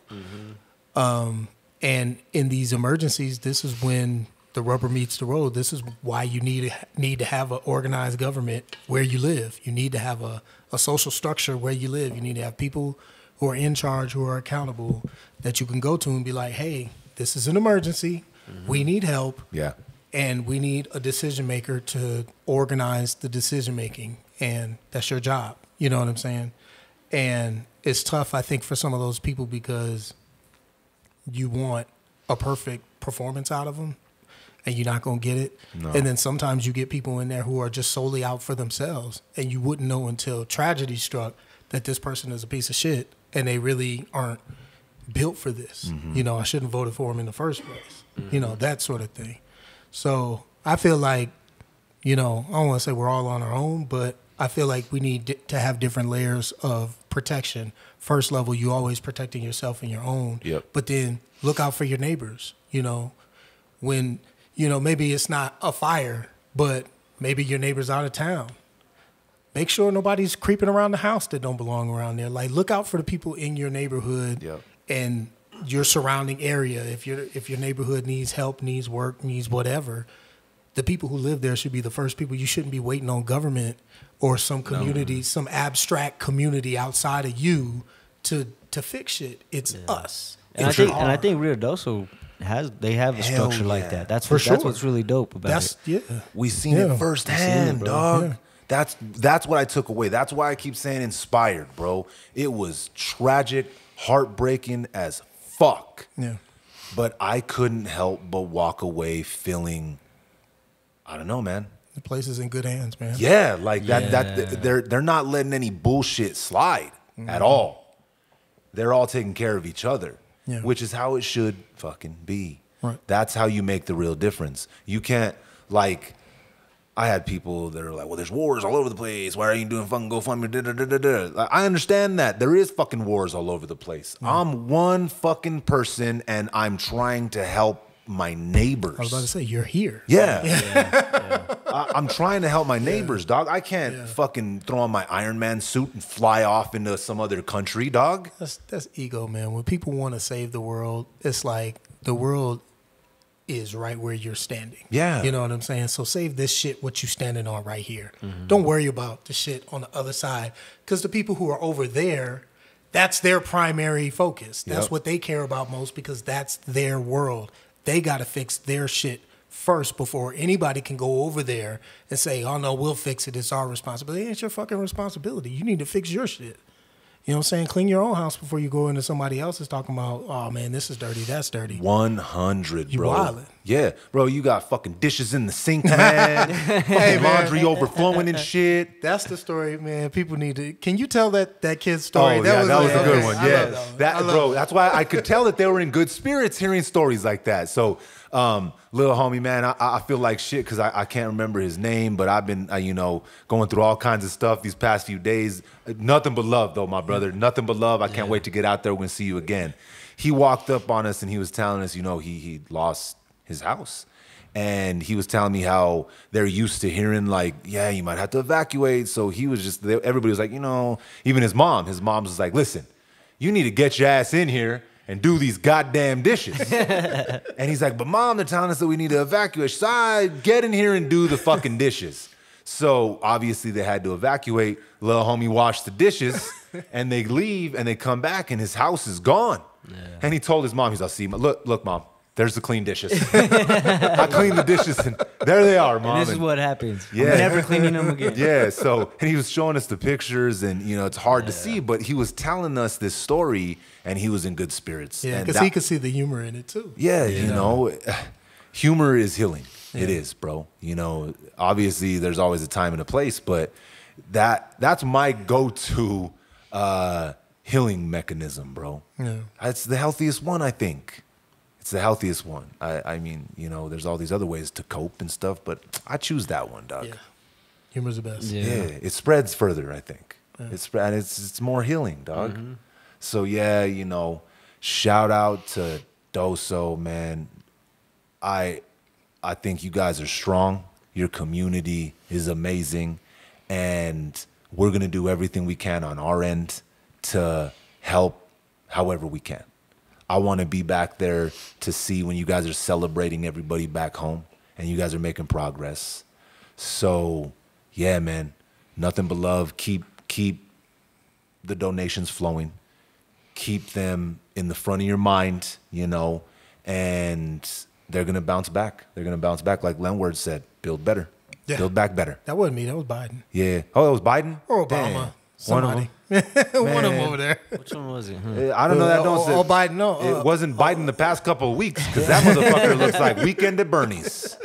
Speaker 3: And in these emergencies, this is when the rubber meets the road. This is why you need to have an organized government where you live. You need to have a social structure where you live. You need to have people who are in charge, who are accountable, that you can go to and be like, hey, this is an emergency. We need help.
Speaker 1: Yeah.
Speaker 3: And we need a decision maker to organize the decision making. And that's your job. You know what I'm saying? And it's tough, I think, for some of those people because you want a perfect performance out of them. And you're not going to get it. No. And then sometimes you get people in there who are just solely out for themselves. And you wouldn't know until tragedy struck that this person is a piece of shit and they really aren't built for this. You know, I shouldn't have voted for him in the first place. You know, that sort of thing. So I feel like, you know, I don't want to say we're all on our own, but I feel like we need to have different layers of protection. First level, you always protecting yourself and your own.
Speaker 1: Yep.
Speaker 3: But then look out for your neighbors, you know, when... You know, maybe it's not a fire, but maybe your neighbor's out of town. Make sure nobody's creeping around the house that don't belong around there. Like, look out for the people in your neighborhood and your surrounding area. If your neighborhood needs help, needs work, needs whatever, the people who live there should be the first people. You shouldn't be waiting on government or some community, some abstract community outside of you to fix shit. It's us.
Speaker 2: And I think Ruidoso they have a structure like that. That's what's really dope about it.
Speaker 3: Yeah.
Speaker 1: We seen it firsthand, dog. Yeah. That's what I took away. That's why I keep saying inspired, bro. It was tragic, heartbreaking as fuck.
Speaker 3: Yeah.
Speaker 1: But I couldn't help but walk away feeling, I don't know, man.
Speaker 3: The place is in good hands, man.
Speaker 1: Yeah, like that they're not letting any bullshit slide at all. They're all taking care of each other. Yeah. Which is how it should fucking be.
Speaker 3: Right.
Speaker 1: That's how you make the real difference. You can't, like, I had people that are like, well, there's wars all over the place. Why are you doing fucking GoFundMe? Da, da, da, da, da. Like, I understand that. There is fucking wars all over the place. I'm one fucking person, and I'm trying to help my neighbors.
Speaker 3: I was about to say, you're here.
Speaker 1: Yeah. I'm trying to help my neighbors, dog. I can't fucking throw on my Iron Man suit and fly off into some other country, dog.
Speaker 3: That's ego, man. When people want to save the world, it's like the world is right where you're standing.
Speaker 1: Yeah.
Speaker 3: You know what I'm saying? So save this shit, what you standing on right here. Don't worry about the shit on the other side. Because the people who are over there, that's their primary focus. That's what they care about most because that's their world. They got to fix their shit first before anybody can go over there and say, oh, no, we'll fix it. It's our responsibility. It ain't your fucking responsibility. You need to fix your shit. You know what I'm saying? Clean your own house before you go into somebody else's talking about, oh, man, this is dirty, that's dirty.
Speaker 1: 100,
Speaker 3: You
Speaker 1: bro.
Speaker 3: wildin'.
Speaker 1: Yeah, bro, you got fucking dishes in the sink, man. Hey, laundry overflowing and shit.
Speaker 3: That's the story, man. People need to. Can you tell that kid's story?
Speaker 1: Oh, that was a good one.
Speaker 3: I
Speaker 1: Yeah,
Speaker 3: love that one.
Speaker 1: bro. That's why I could tell that they were in good spirits hearing stories like that. So, little homie, man, I feel like shit because I can't remember his name, but I've been, going through all kinds of stuff these past few days. Nothing but love, though, my brother. Nothing but love. I can't wait to get out there. We're gonna see you again. He walked up on us and he was telling us, he lost his house. And he was telling me how they're used to hearing like, yeah, you might have to evacuate. So he was just, everybody was like, even his mom was like, listen, you need to get your ass in here and do these goddamn dishes. And he's like, but mom, they're telling us that we need to evacuate. So I get in here and do the fucking dishes. So obviously they had to evacuate. Little homie washed the dishes and they leave and they come back and his house is gone. Yeah. And he told his mom, he's like, see, look, mom. There's the clean dishes. I cleaned the dishes, and there they are, Mom.
Speaker 2: And this is what happens.
Speaker 1: Yeah.
Speaker 2: I'm never cleaning them again.
Speaker 1: Yeah, and he was showing us the pictures, and, it's hard to see, but he was telling us this story, and he was in good spirits.
Speaker 3: Yeah, because he could see the humor in it, too.
Speaker 1: Yeah, humor is healing. Yeah. It is, bro. Obviously, there's always a time and a place, but that's my go-to healing mechanism, bro. Yeah. It's the healthiest one, I think. It's the healthiest one. I mean, there's all these other ways to cope and stuff, but I choose that one, dog.
Speaker 3: Yeah. Humor's the best.
Speaker 1: Yeah. It spreads further, I think. Yeah. It's more healing, dog. Mm-hmm. So yeah, shout out to Doso, man. I think you guys are strong. Your community is amazing, and we're gonna do everything we can on our end to help however we can. I want to be back there to see when you guys are celebrating everybody back home and you guys are making progress. So, yeah, man, nothing but love. Keep the donations flowing. Keep them in the front of your mind, and they're going to bounce back. They're going to bounce back like Lenwords said, build better. Yeah. Build back better.
Speaker 3: That wasn't me. That was Biden.
Speaker 1: Yeah. Oh, it was Biden?
Speaker 3: Or Obama.
Speaker 1: Damn.
Speaker 3: Somebody. One of them over there.
Speaker 2: Which one was it?
Speaker 1: I don't know that. Don't
Speaker 3: Biden. No,
Speaker 1: it wasn't Biden the past couple of weeks because that motherfucker looks like Weekend at Bernie's.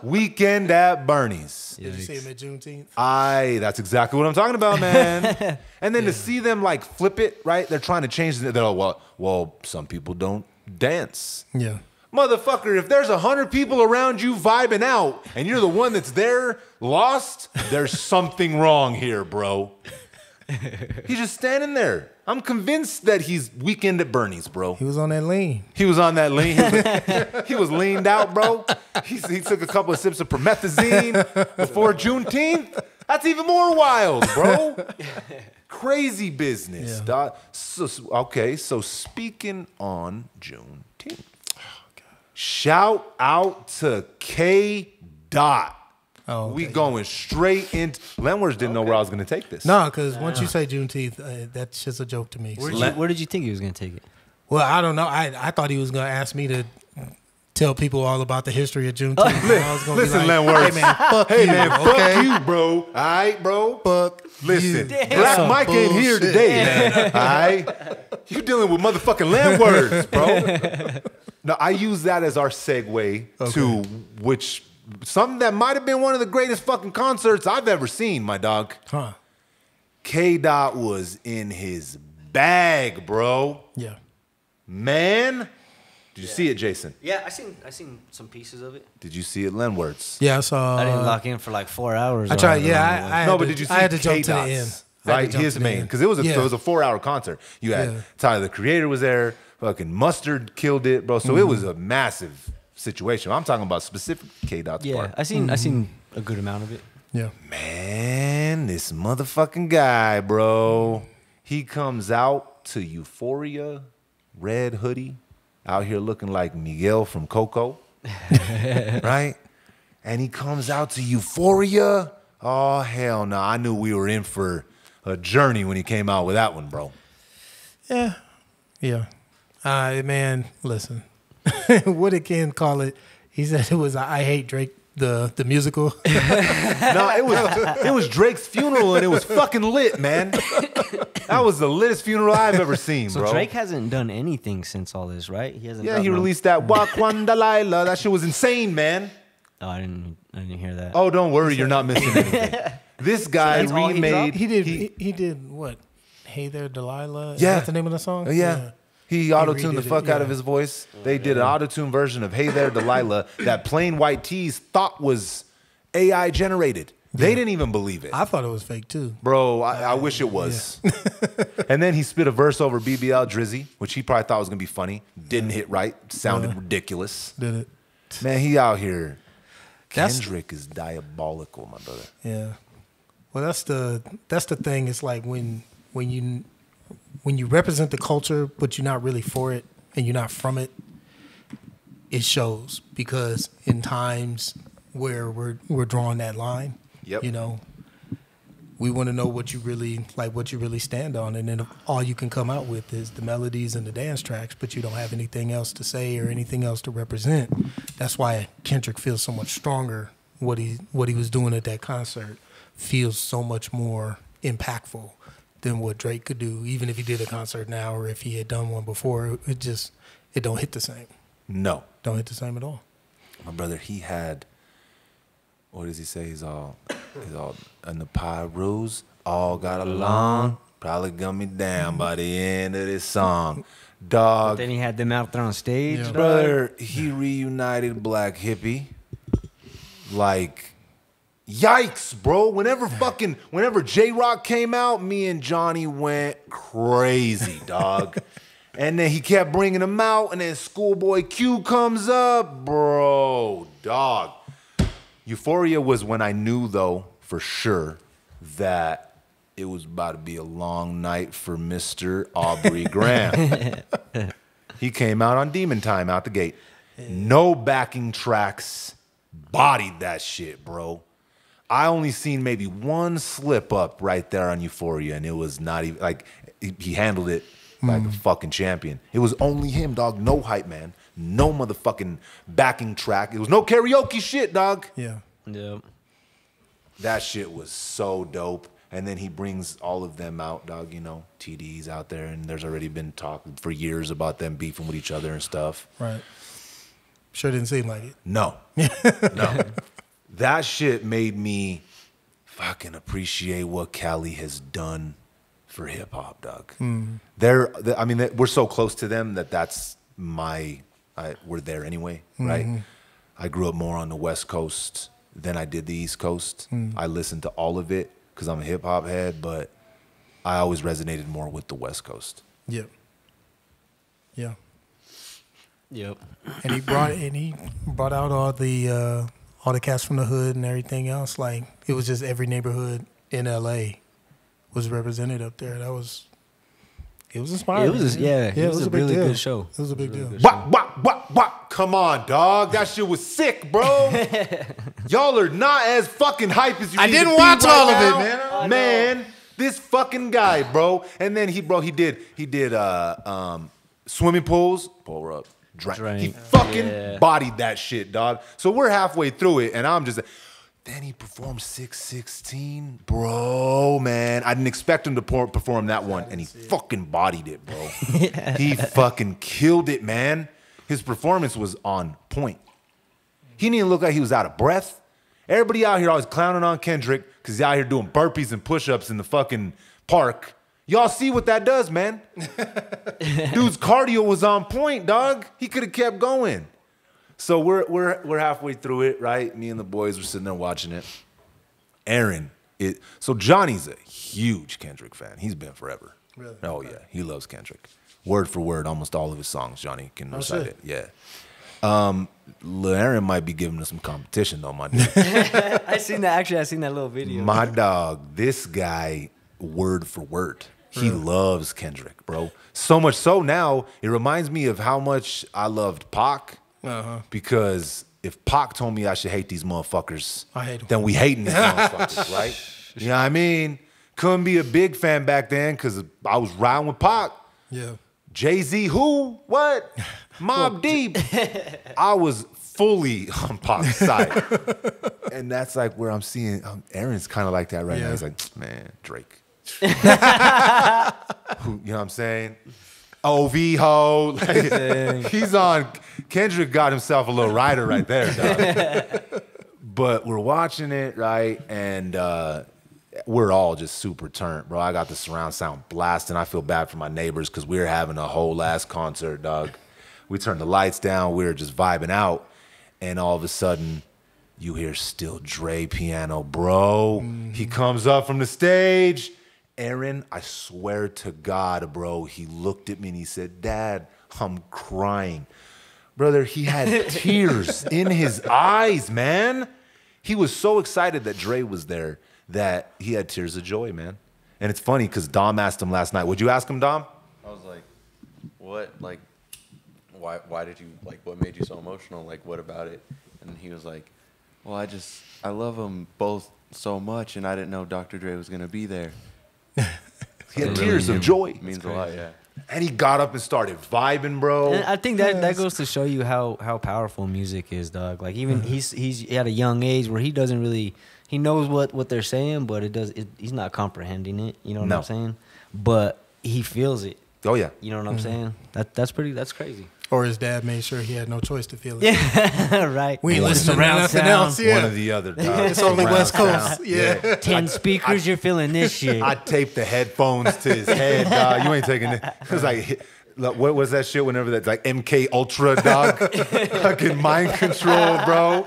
Speaker 1: Weekend at Bernie's.
Speaker 3: Did you see him at Juneteenth?
Speaker 1: That's exactly what I'm talking about, man. And then to see them like flip it, right? They're trying to change it. They're like, well, some people don't dance.
Speaker 3: Yeah.
Speaker 1: Motherfucker, if there's 100 people around you vibing out and you're the one that's there lost, there's something wrong here, bro. He's just standing there. I'm convinced that he's Weekend at Bernie's, bro.
Speaker 3: He was on that lean.
Speaker 1: He was on that lean. He was leaned out, bro. He took a couple of sips of promethazine before Juneteenth. That's even more wild, bro. Crazy business, dog. So speaking on Juneteenth. Shout out to K. Dot.
Speaker 3: Oh, okay.
Speaker 1: We going straight into. Lenwords didn't know where I was going to take this.
Speaker 3: No, because once you say Juneteenth, that's just a joke to me.
Speaker 2: Where did you think he was going to take it?
Speaker 3: Well, I don't know. I thought he was going to ask me to tell people all about the history of Juneteenth. I was gonna
Speaker 1: listen,
Speaker 3: be like,
Speaker 1: Lenwords.
Speaker 3: Hey, man, fuck you.
Speaker 1: Fuck you, bro. All right, bro?
Speaker 3: Fuck
Speaker 1: Listen,
Speaker 3: you.
Speaker 1: Black Mike ain't here today, man. All right? You dealing with motherfucking Lenwords, bro. No, I use that as our segue to something that might have been one of the greatest fucking concerts I've ever seen, my dog.
Speaker 3: Huh.
Speaker 1: K-Dot was in his bag, bro.
Speaker 3: Yeah.
Speaker 1: Man, Did you see it, Jason?
Speaker 2: Yeah, I seen some pieces of it.
Speaker 1: Did you see it, Lenwords?
Speaker 3: Yeah, I saw.
Speaker 2: I didn't lock in for like 4 hours.
Speaker 3: I tried. Yeah, I
Speaker 1: No,
Speaker 3: had
Speaker 1: but
Speaker 3: to-
Speaker 1: did you see
Speaker 3: I had to jump to the
Speaker 1: K-Dot's,
Speaker 3: end.
Speaker 1: right? His main, because it was a 4-hour concert. You had Tyler the Creator was there. Fucking Mustard killed it, bro. So it was a massive situation. I'm talking about specific K-Dot's part.
Speaker 2: I seen a good amount of it.
Speaker 3: Yeah.
Speaker 1: Man, this motherfucking guy, bro. He comes out to Euphoria, red hoodie, out here looking like Miguel from Coco, right? And he comes out to Euphoria. Oh, hell no. I knew we were in for a journey when he came out with that one, bro.
Speaker 3: Yeah. Yeah. Man, listen. What did Ken call it? He said it was I Hate Drake, the musical.
Speaker 1: No, it was Drake's funeral and it was fucking lit, man. That was the littest funeral I've ever seen,
Speaker 2: So
Speaker 1: bro.
Speaker 2: Drake hasn't done anything since all this, right? He hasn't.
Speaker 1: Yeah,
Speaker 2: dropped
Speaker 1: he
Speaker 2: no-
Speaker 1: released that Wakanda Laila. That shit was insane, man.
Speaker 2: Oh, I didn't hear that.
Speaker 1: Oh, don't worry, you're not missing anything. This guy
Speaker 2: that's all he
Speaker 1: remade.
Speaker 2: dropped?
Speaker 3: He did what? Hey There, Delilah? Is
Speaker 1: Yeah.
Speaker 3: that the name of the song?
Speaker 1: Yeah. He auto-tuned the
Speaker 3: redid it,
Speaker 1: fuck out
Speaker 3: yeah.
Speaker 1: of his voice. They did an auto-tuned version of Hey There, Delilah that Plain White Tees thought was AI generated. They didn't even believe it.
Speaker 3: I thought it was fake too.
Speaker 1: Bro, I wish it was. And then he spit a verse over BBL Drizzy, which he probably thought was going to be funny. Didn't hit right. Sounded ridiculous.
Speaker 3: Did it?
Speaker 1: Man, he out here.
Speaker 3: That's-
Speaker 1: Kendrick is diabolical, my brother.
Speaker 3: Yeah. Well, that's the thing. It's like when you represent the culture, but you're not really for it and you're not from it, it shows. Because in times where we're drawing that line,
Speaker 1: Yep.
Speaker 3: you know, we want to know what you really like, what you really stand on, and then all you can come out with is the melodies and the dance tracks, but you don't have anything else to say or anything else to represent. That's why Kendrick feels so much stronger. What he was doing at that concert feels so much more impactful than what Drake could do, even if he did a concert now or if he had done one before. It don't hit the same.
Speaker 1: No.
Speaker 3: Don't hit the same at all.
Speaker 1: My brother, he had, what does he say? He's all in the Pyrus, all got along, probably gun me down by the end of this song. Dog,
Speaker 2: Then he had them out there on stage.
Speaker 3: Yeah.
Speaker 1: brother, he reunited Black Hippie. Like, yikes, bro. Whenever J-Rock came out, me and Johnny went crazy, dog. And then he kept bringing him out, and then Schoolboy Q comes up. Bro, dog. Euphoria was when I knew, though, for sure, that it was about to be a long night for Mr. Aubrey Graham. He came out on Demon Time out the gate. No backing tracks. Bodied that shit, bro. I only seen maybe one slip up right there on Euphoria, and it was not even, like, he handled it like a fucking champion. It was only him, dog. No hype, man. No motherfucking backing track. It was no karaoke shit, dog.
Speaker 3: Yeah.
Speaker 2: Yep.
Speaker 1: That shit was so dope. And then he brings all of them out, dog, you know, TD's out there, and there's already been talk for years about them beefing with each other and stuff.
Speaker 3: Right. Sure didn't seem like it.
Speaker 1: No. No. That shit made me fucking appreciate what Cali has done for hip hop, dog. We're so close to them that's we're there anyway, right? I grew up more on the West Coast than I did the East Coast. I listened to all of it because I'm a hip hop head, but I always resonated more with the West Coast.
Speaker 3: Yep. Yeah.
Speaker 2: Yep.
Speaker 3: And he brought out all the cats from the hood and everything else. Like, it was just every neighborhood in LA was represented up there. It was inspiring.
Speaker 2: It was a
Speaker 3: big
Speaker 2: really
Speaker 3: deal.
Speaker 2: good show.
Speaker 3: It was a big deal.
Speaker 1: Wop. Come on, dog. That shit was sick, bro. Y'all are not as fucking hype as you
Speaker 3: I
Speaker 1: need
Speaker 3: didn't
Speaker 1: to be
Speaker 3: watch
Speaker 1: right
Speaker 3: all of it,
Speaker 1: now.
Speaker 3: man.
Speaker 1: Man, this fucking guy, bro. And then he did swimming pools. Pull her up. Drank. He fucking bodied that shit, dog. So we're halfway through it, and I'm just. Then he performed 616, bro, man. I didn't expect him to perform that one, and he fucking bodied it, bro. He fucking killed it, man. His performance was on point. He didn't even look like he was out of breath. Everybody out here always clowning on Kendrick because he's out here doing burpees and push-ups in the fucking park. Y'all see what that does, man? Dude's cardio was on point, dog. He could have kept going. So we're halfway through it, right? Me and the boys were sitting there watching it. Aaron, so Johnny's a huge Kendrick fan. He's been forever.
Speaker 3: Really?
Speaker 1: Oh yeah, he loves Kendrick. Word for word, almost all of his songs, Johnny can recite it. Yeah. Aaron might be giving us some competition though, my dude.
Speaker 2: I seen that little video.
Speaker 1: My dog, this guy, word for word. He loves Kendrick, bro. So much so now, it reminds me of how much I loved Pac. Because if Pac told me I should hate these motherfuckers,
Speaker 3: I hate them.
Speaker 1: then we hating these motherfuckers, right? You know what I mean? Couldn't be a big fan back then because I was riding with Pac.
Speaker 3: Yeah.
Speaker 1: Jay-Z, who? What? Mobb Deep. I was fully on Pac's side. And that's like where I'm seeing Aaron's kind of like that right now. He's like, man, Drake. You know what I'm saying? OV ho. Like, he's on. Kendrick got himself a little rider right there, dog. But we're watching it, right? And we're all just super turned, bro. I got the surround sound blasting. I feel bad for my neighbors because we were having a whole ass concert, dog. We turned the lights down. We were just vibing out. And all of a sudden, you hear Still Dre piano, bro. He comes up from the stage. Aaron, I swear to God, bro, he looked at me and he said, Dad, I'm crying. Brother, he had tears in his eyes, man. He was so excited that Dre was there that he had tears of joy, man. And it's funny because Dom asked him last night. Would you ask him, Dom?
Speaker 4: I was like, what? Like, why did you, like, what made you so emotional? Like, what about it? And he was like, well, I love them both so much, and I didn't know Dr. Dre was going to be there.
Speaker 1: He had tears of joy.
Speaker 4: It means a lot, yeah.
Speaker 1: And he got up and started vibing, bro.
Speaker 2: And I think that goes to show you how powerful music is, dog. Like even he's at a young age where he doesn't really he knows what they're saying, but he's not comprehending it. You know what I'm saying? But he feels it.
Speaker 1: Oh yeah.
Speaker 2: You know what I'm saying? That's crazy.
Speaker 3: Or his dad made sure he had no choice to feel it.
Speaker 2: Yeah, right.
Speaker 3: We ain't
Speaker 2: One
Speaker 3: listening to
Speaker 2: surround
Speaker 3: nothing
Speaker 2: sound.
Speaker 3: else. Yeah.
Speaker 1: One or the other, dog.
Speaker 3: It's only
Speaker 1: Surround
Speaker 3: West Coast.
Speaker 1: sound.
Speaker 3: Yeah.
Speaker 2: 10 speakers, you're feeling this shit.
Speaker 1: I taped the headphones to his head, dog. You ain't taking it. It was like, what was that shit whenever that's like MK Ultra, dog? Fucking mind control, bro.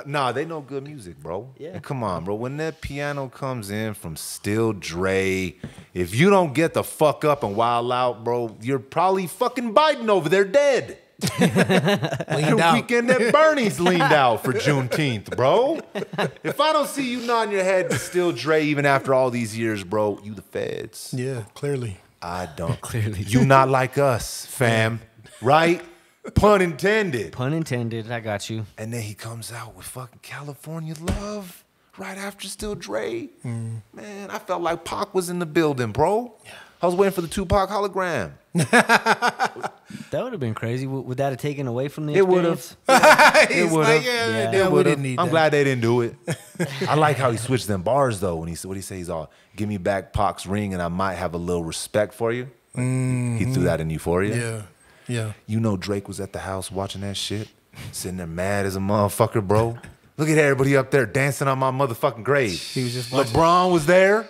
Speaker 1: Nah, they know good music, bro.
Speaker 2: Yeah.
Speaker 1: And come on, bro. When that piano comes in from Still Dre, if you don't get the fuck up and wild out, bro, you're probably fucking Biden over there dead.
Speaker 3: Leaned out.
Speaker 1: Weekend at Bernie's leaned out for Juneteenth, bro. If I don't see you nodding your head to Still Dre even after all these years, bro, you the feds.
Speaker 3: Yeah, clearly.
Speaker 1: I don't.
Speaker 2: Clearly.
Speaker 1: You not like us, fam. Right? Pun intended.
Speaker 2: Pun intended. I got you.
Speaker 1: And then he comes out with fucking California Love right after Still Dre. Man, I felt like Pac was in the building, bro. I was waiting for the Tupac hologram.
Speaker 2: That would have been crazy. Would that have taken away from the
Speaker 1: It would have.
Speaker 2: experience?
Speaker 1: It would have.
Speaker 2: Yeah,
Speaker 3: we didn't need
Speaker 1: I'm
Speaker 3: that.
Speaker 1: glad they didn't do it. I like how he switched them bars though. When he said, what he say? He's all, "Give me back Pac's ring, and I might have a little respect for you." He threw that in Euphoria.
Speaker 3: Yeah. Yeah.
Speaker 1: You know Drake was at the house watching that shit, sitting there mad as a motherfucker, bro. Look at everybody up there dancing on my motherfucking grave.
Speaker 3: He was just watching.
Speaker 1: LeBron was there.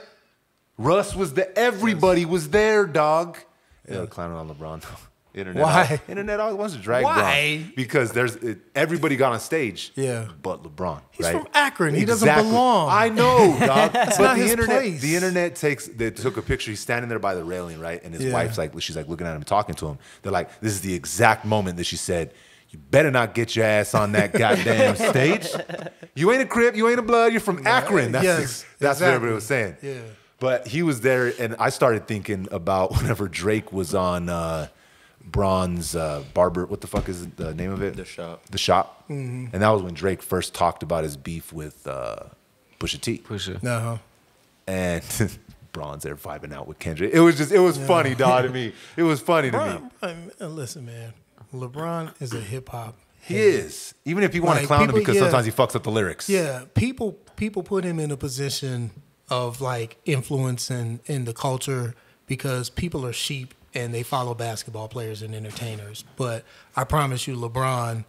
Speaker 1: Russ was there. Everybody was there, dog. Yeah, clowning on LeBron. Internet.
Speaker 3: Why?
Speaker 1: Internet always wants to drag
Speaker 3: Why?
Speaker 1: LeBron. Because everybody got on stage.
Speaker 3: Yeah.
Speaker 1: But LeBron.
Speaker 3: He's
Speaker 1: right?
Speaker 3: from Akron. He doesn't belong.
Speaker 1: I know, dog. But
Speaker 3: not
Speaker 1: the
Speaker 3: his
Speaker 1: internet,
Speaker 3: place.
Speaker 1: the internet they took a picture. He's standing there by the railing, right? And his
Speaker 3: Yeah.
Speaker 1: wife's like, she's like looking at him, talking to him. They're like, this is the exact moment that she said, "You better not get your ass on that goddamn stage. You ain't a Crip, you ain't a Blood, you're from Akron." That's
Speaker 3: Yes,
Speaker 1: what
Speaker 3: exactly.
Speaker 1: everybody was saying.
Speaker 3: Yeah.
Speaker 1: But he was there, and I started thinking about whenever Drake was on Braun's Barber. What the fuck is the name of it?
Speaker 4: The Shop.
Speaker 1: The Shop. And that was when Drake first talked about his beef with Pusha T.
Speaker 2: Pusha.
Speaker 3: Uh-huh.
Speaker 1: And Braun's there vibing out with Kendrick. It was funny, dog, to me. It was funny to me.
Speaker 3: Listen, man. LeBron is a hip hop.
Speaker 1: He is. Even if you want to
Speaker 3: Like,
Speaker 1: clown him
Speaker 3: people-
Speaker 1: because
Speaker 3: yeah.
Speaker 1: sometimes he fucks up the lyrics.
Speaker 3: Yeah, people put him in a position of like influence in the culture because people are sheep and they follow basketball players and entertainers. But I promise you, LeBron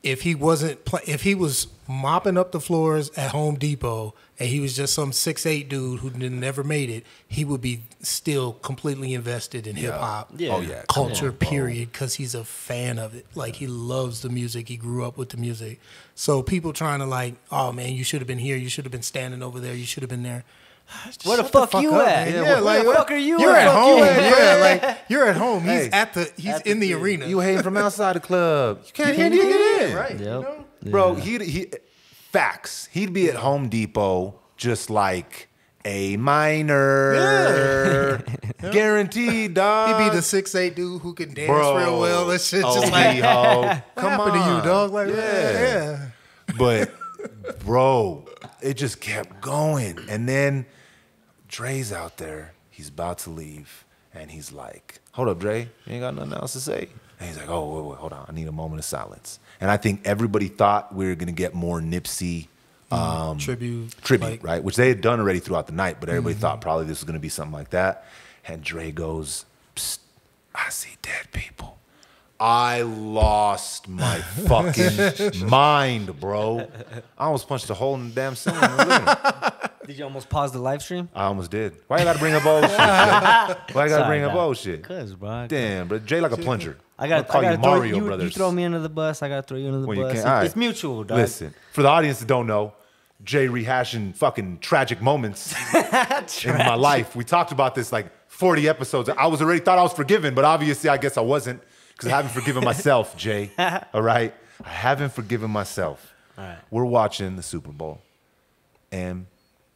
Speaker 3: if he wasn't, if he was mopping up the floors at Home Depot and he was just some 6'8" dude who never made it, he would be still completely invested in hip hop.
Speaker 2: Yeah.
Speaker 1: Oh yeah.
Speaker 3: Culture, period, because he's a fan of it. Like, he loves the music. He grew up with the music. So people trying to like, oh man, you should have been here. You should have been standing over there. You should have been there.
Speaker 2: Where the fuck you at?
Speaker 3: Man.
Speaker 2: Yeah,
Speaker 3: like,
Speaker 2: where the fuck are you
Speaker 3: You're
Speaker 2: at?
Speaker 3: at home. Yeah, like you're at home. He's
Speaker 1: Hey.
Speaker 3: he's in the arena.
Speaker 1: You hating from outside the club. You can't
Speaker 3: can't
Speaker 1: even
Speaker 3: even
Speaker 1: get
Speaker 3: get
Speaker 1: in.
Speaker 3: right.
Speaker 2: Yep.
Speaker 3: You know?
Speaker 1: Bro, he facts. He'd be at Home Depot just like A minor. Guaranteed, dog.
Speaker 3: He'd be the 6'8" dude who can dance
Speaker 1: Bro.
Speaker 3: real well. That shit just
Speaker 1: Oh,
Speaker 3: like,
Speaker 1: ho.
Speaker 3: what
Speaker 1: Come
Speaker 3: happened to
Speaker 1: on.
Speaker 3: you, dog? Like,
Speaker 1: Yeah. But, bro, it just kept going. And then Dre's out there. He's about to leave. And he's like, hold up, Dre. You ain't got nothing else to say? And he's like, oh, wait, hold on. I need a moment of silence. And I think everybody thought we were going to get more Nipsey
Speaker 3: tribute, like,
Speaker 1: right? Which they had done already throughout the night, but everybody thought probably this was going to be something like that. And Dre goes, psst, I see dead people. I lost my fucking mind, bro. I almost punched a hole in the damn ceiling in the living room.
Speaker 2: Did you almost pause the live stream?
Speaker 1: I almost did. Why you gotta bring up old shit? Why you gotta
Speaker 2: Sorry,
Speaker 1: bring up
Speaker 2: dog.
Speaker 1: old shit?
Speaker 2: Cause, bro.
Speaker 1: Damn, bro. Jay like a plunger.
Speaker 2: I gotta
Speaker 1: call you
Speaker 2: throw
Speaker 1: Mario
Speaker 2: you,
Speaker 1: Brothers.
Speaker 2: You throw me under the bus. I gotta throw you under the
Speaker 1: When you
Speaker 2: bus.
Speaker 1: can. All right.
Speaker 2: It's mutual, dog.
Speaker 1: Listen, for the audience that don't know, Jay rehashing fucking tragic moments in my life. We talked about this like 40 episodes. I was already thought I was forgiven, but obviously I guess I wasn't because I haven't forgiven myself, Jay. All right? I haven't forgiven myself.
Speaker 2: All right.
Speaker 1: We're watching the Super Bowl. And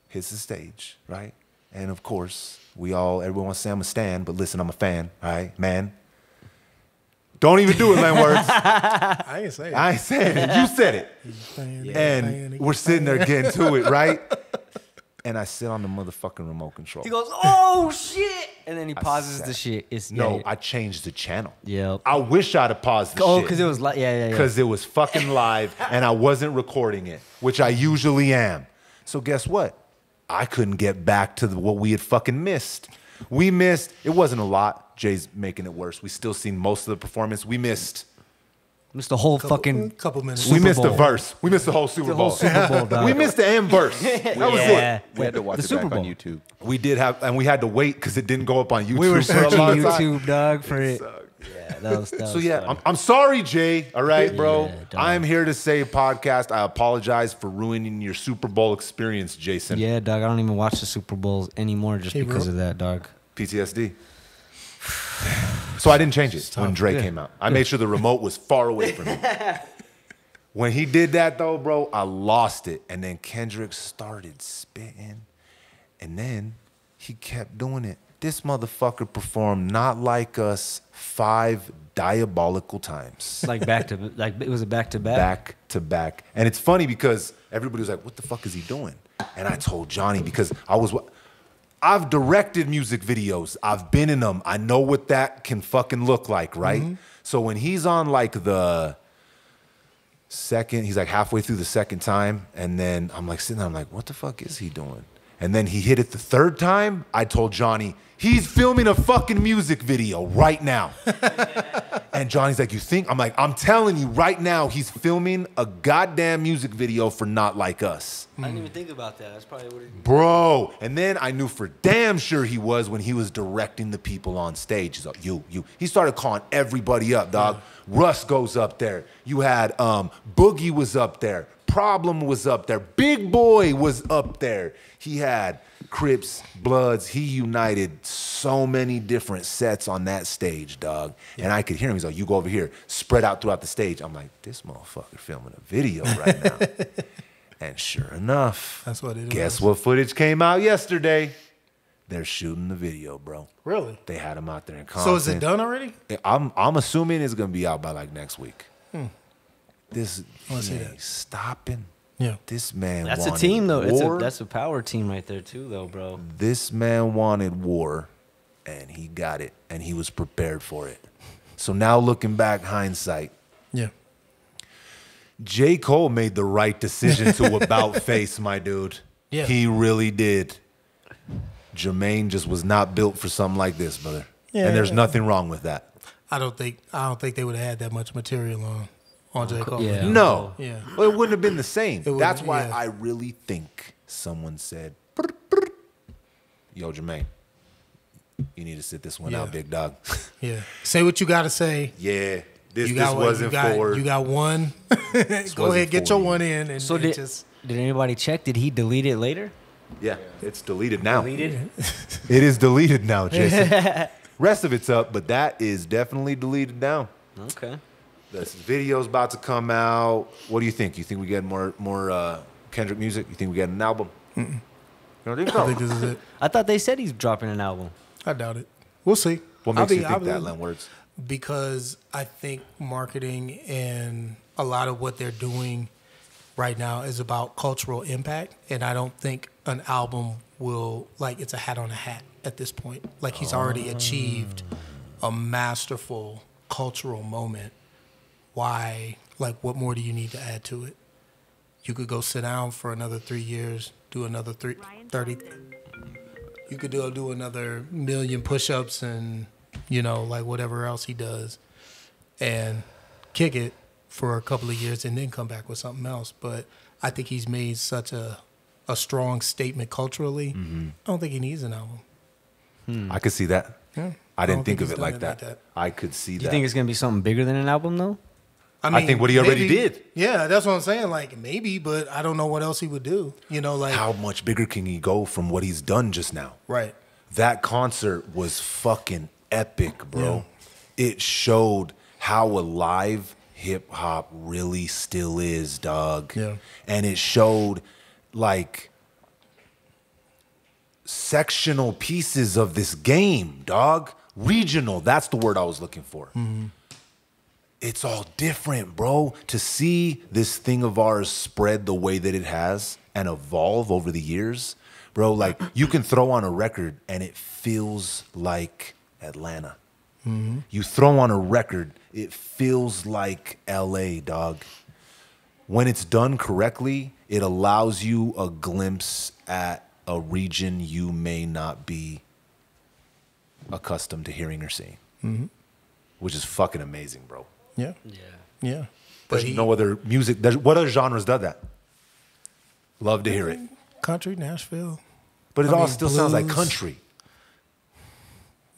Speaker 1: hits the stage, right? And of course, everyone wants to say I'm a stan, but listen, I'm a fan, all right, man. Don't even do it, Lenwords.
Speaker 3: I ain't saying.
Speaker 1: I ain't saying it. You said it. And we're sitting there getting to it, right? And I sit on the motherfucking remote control.
Speaker 2: He goes, oh shit, and then he pauses the shit. It's
Speaker 1: No,
Speaker 2: yeah.
Speaker 1: I changed the channel.
Speaker 2: Yep.
Speaker 1: I wish I'd have paused the
Speaker 2: Oh,
Speaker 1: shit.
Speaker 2: because it was like, yeah.
Speaker 1: Because it was fucking live and I wasn't recording it, which I usually am. So guess what? I couldn't get back to what we had fucking missed. We missed, it wasn't a lot. Jay's making it worse. We still seen most of the performance. We missed
Speaker 2: Missed the whole fucking.
Speaker 3: Couple minutes.
Speaker 1: we missed the
Speaker 2: Bowl.
Speaker 1: verse. We missed the whole Super
Speaker 2: The
Speaker 1: Bowl.
Speaker 2: whole Super Bowl, dog.
Speaker 1: We missed the end verse. That was it.
Speaker 4: We had to watch
Speaker 2: The
Speaker 4: it
Speaker 2: Super
Speaker 4: back on
Speaker 2: Bowl.
Speaker 4: YouTube.
Speaker 1: We did have, and we had to wait because it didn't go up on YouTube.
Speaker 2: We were
Speaker 1: for a
Speaker 2: searching
Speaker 1: long time.
Speaker 2: YouTube, dog, for it. Yeah, that was
Speaker 1: So yeah,
Speaker 2: funny.
Speaker 1: I'm sorry, Jay. All right, bro.
Speaker 2: Yeah, dog.
Speaker 1: I'm here to say podcast. I apologize for ruining your Super Bowl experience, Jason.
Speaker 2: Yeah, dog. I don't even watch the Super Bowls anymore just
Speaker 3: Hey,
Speaker 2: because
Speaker 3: bro.
Speaker 2: of that, dog.
Speaker 1: PTSD. So I didn't change it when Dre
Speaker 2: Good.
Speaker 1: came out. I made sure the remote was far away from me. When he did that though, bro, I lost it. And then Kendrick started spitting. And then he kept doing it. This motherfucker performed Not Like Us 5 diabolical times.
Speaker 2: Like it was a back to back.
Speaker 1: Back to back. And it's funny because everybody was like, what the fuck is he doing? And I told Johnny because I've directed music videos. I've been in them. I know what that can fucking look like, right?
Speaker 3: Mm-hmm.
Speaker 1: So when he's on like the second, he's like halfway through the second time, and then I'm like sitting there, I'm like, what the fuck is he doing? And then he hit it the third time. I told Johnny, he's filming a fucking music video right now. And Johnny's like, you think? I'm like, I'm telling you right now, he's filming a goddamn music video for Not Like Us.
Speaker 2: I didn't even think about that. That's probably what it.
Speaker 1: Bro, and then I knew for damn sure he was when he was directing the people on stage. He's like, you. He started calling everybody up, dog. Russ goes up there. You had Boogie was up there. Problem was up there. Big Boy was up there. He had Crips, Bloods. He united so many different sets on that stage, dog. And I could hear him. He's like, you go over here. Spread out throughout the stage. I'm like, this motherfucker filming a video right now. And sure enough,
Speaker 3: That's what it is.
Speaker 1: guess what footage came out yesterday? They're shooting the video, bro.
Speaker 3: Really?
Speaker 1: They had him out there in Compton.
Speaker 3: So is it done already?
Speaker 1: I'm assuming it's gonna be out by like next week. This
Speaker 3: wanna see
Speaker 1: he
Speaker 3: that.
Speaker 1: ain't stopping.
Speaker 3: Yeah.
Speaker 1: This man
Speaker 2: That's a
Speaker 1: wanted
Speaker 2: team though.
Speaker 1: war.
Speaker 2: That's a power team right there too, though, bro.
Speaker 1: This man wanted war, and he got it, and he was prepared for it. So now looking back, hindsight,
Speaker 3: Yeah.
Speaker 1: J. Cole made the right decision to about face, my dude.
Speaker 3: Yeah.
Speaker 1: He really did. Jermaine just was not built for something like this, brother.
Speaker 3: Yeah.
Speaker 1: And there's nothing wrong with that.
Speaker 3: I don't think they would have had that much material on on J. Cole.
Speaker 2: Yeah.
Speaker 1: No.
Speaker 3: Yeah.
Speaker 1: Well, it wouldn't have been the same.
Speaker 3: It
Speaker 1: That's
Speaker 3: wouldn't-
Speaker 1: why
Speaker 3: yeah.
Speaker 1: I really think someone said, "Brr, brr." Yo, Jermaine, you need to sit this one
Speaker 3: Yeah.
Speaker 1: out, big dog.
Speaker 3: Yeah. Say what you got to say.
Speaker 1: Yeah, this
Speaker 3: What
Speaker 1: wasn't for.
Speaker 3: You got one. Go
Speaker 1: wasn't
Speaker 3: ahead, get
Speaker 1: for
Speaker 3: your
Speaker 1: you.
Speaker 3: one in, and
Speaker 2: So
Speaker 3: and
Speaker 2: did
Speaker 3: just
Speaker 2: anybody check? Did he delete it later?
Speaker 1: Yeah, it's deleted now.
Speaker 2: Deleted.
Speaker 1: It is deleted now, Jason. Rest of it's up, but that is definitely deleted now.
Speaker 2: Okay.
Speaker 1: This video's about to come out. What do you think? You think we get more Kendrick music? You think we get an album? You don't think so?
Speaker 3: I think this is it.
Speaker 2: I thought they said he's dropping an album.
Speaker 3: I doubt it. We'll see.
Speaker 1: What makes you think that, Lenwords?
Speaker 3: Because I think marketing and a lot of what they're doing right now is about cultural impact, and I don't think an album will, like, it's a hat on a hat at this point. Like, he's already achieved a masterful cultural moment. Why, like, what more do you need to add to it? You could go sit down for another 3 years, do another 30. You could do another million push-ups and, you know, like whatever else he does, and kick it for a couple of years and then come back with something else. But I think he's made such a strong statement culturally. I don't think he needs an album.
Speaker 1: I could see that.
Speaker 3: Yeah.
Speaker 1: I didn't
Speaker 3: don't
Speaker 1: think of
Speaker 3: he's
Speaker 1: it
Speaker 3: done
Speaker 1: like that. I could see
Speaker 2: Do
Speaker 1: that.
Speaker 2: you think it's gonna be something bigger than an album though?
Speaker 1: I think what he already did.
Speaker 3: Yeah, that's what I'm saying. Like, maybe, but I don't know what else he would do. You know, like,
Speaker 1: How much bigger can he go from what he's done just now?
Speaker 3: right.
Speaker 1: That concert was fucking epic, bro. It showed how alive hip hop really still is, dog.
Speaker 3: Yeah.
Speaker 1: And it showed like sectional pieces of this game, dog. Regional, that's the word I was looking for. It's all different, bro. To see this thing of ours spread the way that it has and evolve over the years, bro, like you can throw on a record and it feels like Atlanta. You throw on a record, it feels like LA, dog. When it's done correctly, it allows you a glimpse at a region you may not be accustomed to hearing or seeing, which is fucking amazing, bro.
Speaker 3: Yeah.
Speaker 2: Yeah.
Speaker 3: Yeah.
Speaker 1: There's no other music. What other genres does that? Love to hear it.
Speaker 3: Country, Nashville.
Speaker 1: But it
Speaker 3: I
Speaker 1: all
Speaker 3: mean,
Speaker 1: still sounds like
Speaker 3: blues.
Speaker 1: country.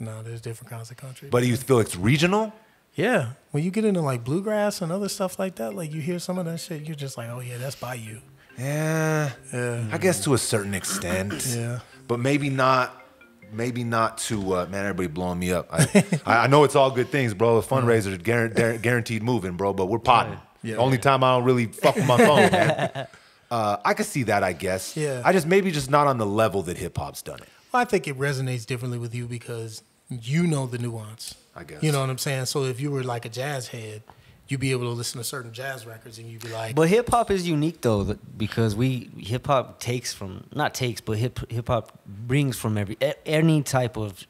Speaker 3: No, there's different kinds of country.
Speaker 1: But you feel it's regional?
Speaker 3: yeah, when you get into like bluegrass and other stuff like that, like you hear some of that shit, you're just like, oh yeah, that's Bayou.
Speaker 1: Yeah.
Speaker 3: Yeah.
Speaker 1: I guess to a certain extent.
Speaker 3: Yeah.
Speaker 1: But maybe not to, man, everybody blowing me up. I know it's all good things, bro. The fundraiser is guaranteed moving, bro, but we're potting.
Speaker 3: Yeah.
Speaker 1: The only time I don't really fuck with my phone, man. I could see that, I guess.
Speaker 3: Yeah.
Speaker 1: I just maybe just not on the level that hip hop's done it.
Speaker 3: Well, I think it resonates differently with you because you know the nuance.
Speaker 1: I guess.
Speaker 3: You know what I'm saying? So if you were like a jazz head, you'd be able to listen to certain jazz records and you'd be like,
Speaker 2: But hip hop is unique though, because hip hop takes from hip hop brings from any type of